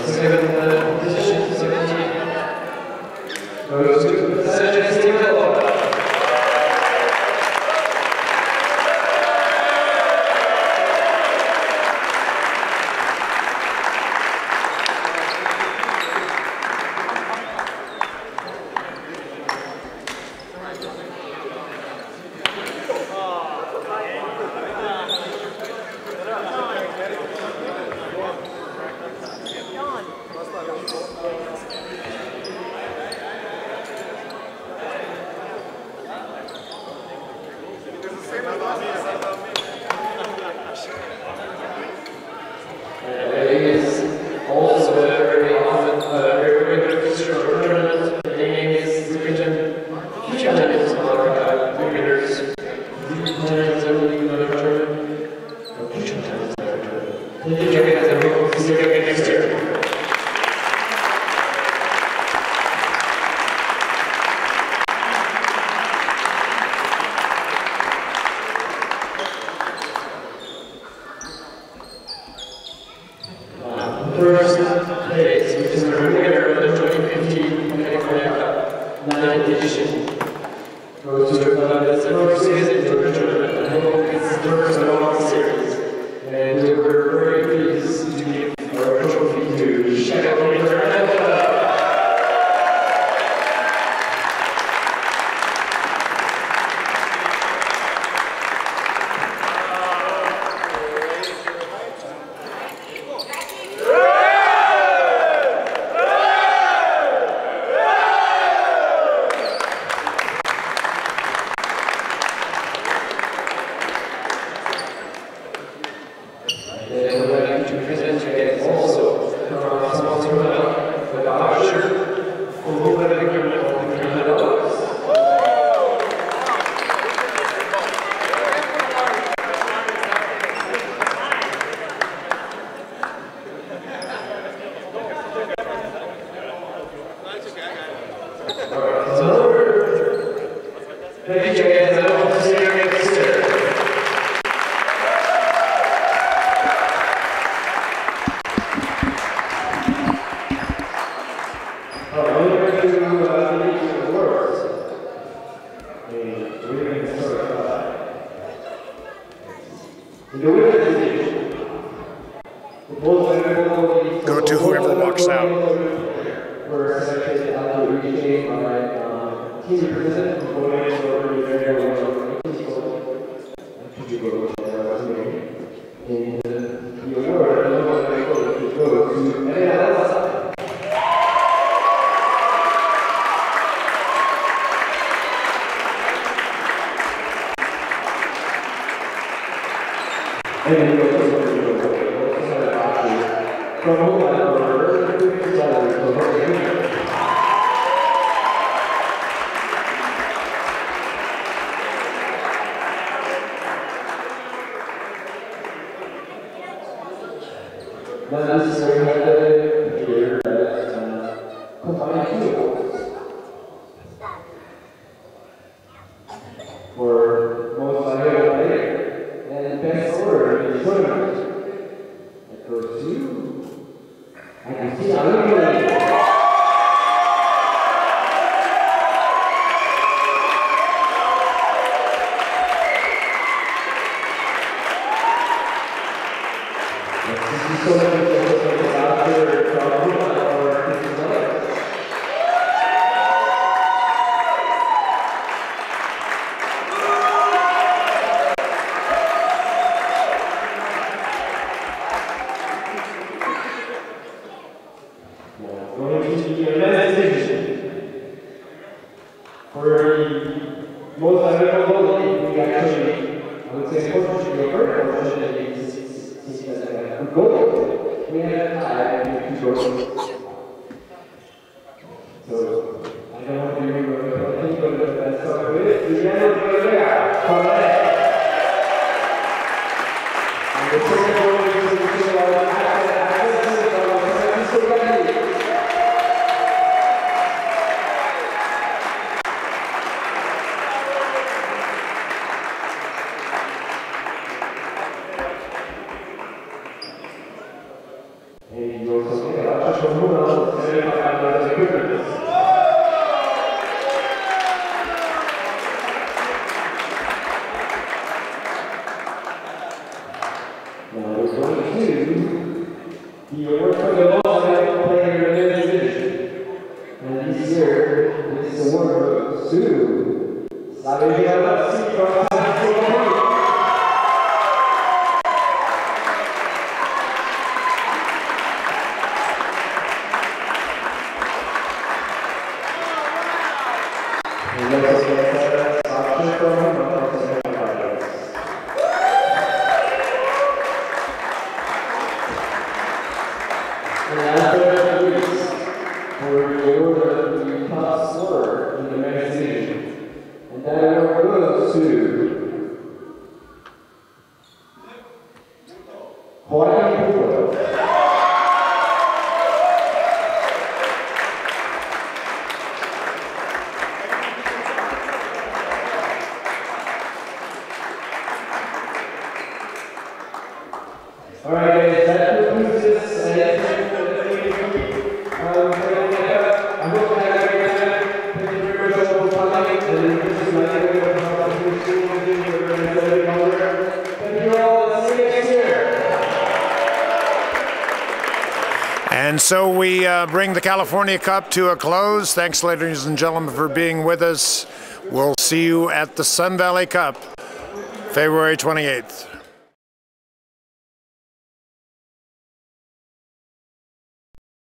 Second position, 17, goes to Wthl. He is also a very often very good feature of the tournament. The name is Region Future Champions of America, winners. The Champions of the tournament. Future Champions of the tournament. Thank you, guys. I hope to see you again next year. First place, which is the winner of the 2015 California Cup 9th edition, goes to it's the first season to the tournament. I hope it's the first of all the series. And we're very pleased to give our trophy to Wthl. And I would like to present again also our sponsor, the voucher for $100. Thank you guys. I hope to see you next year. Go to whoever walks out. We're selected out of the UK by team president who voted for the very well. And the award goes to Wthl. And we also from for most valuable player and best scorer in the tournament. That goes to I can see for the most valuable goal, we actually, I would say, unfortunately, a goal. We had time to go. So, I don't know if you remember, I think that's The award for the most valuable player in their division. And this year, this award goes to Wthl from and last but not least, for the award of the top scorer in the men's division. And that award goes to Wthl. Alright guys, that concludes this. I hope you had a great time. Thank you very much for coming. And this is my thank you all, and see you next year. And so we bring the California Cup to a close. Thanks, ladies and gentlemen, for being with us. We'll see you at the Sun Valley Cup, February 28th.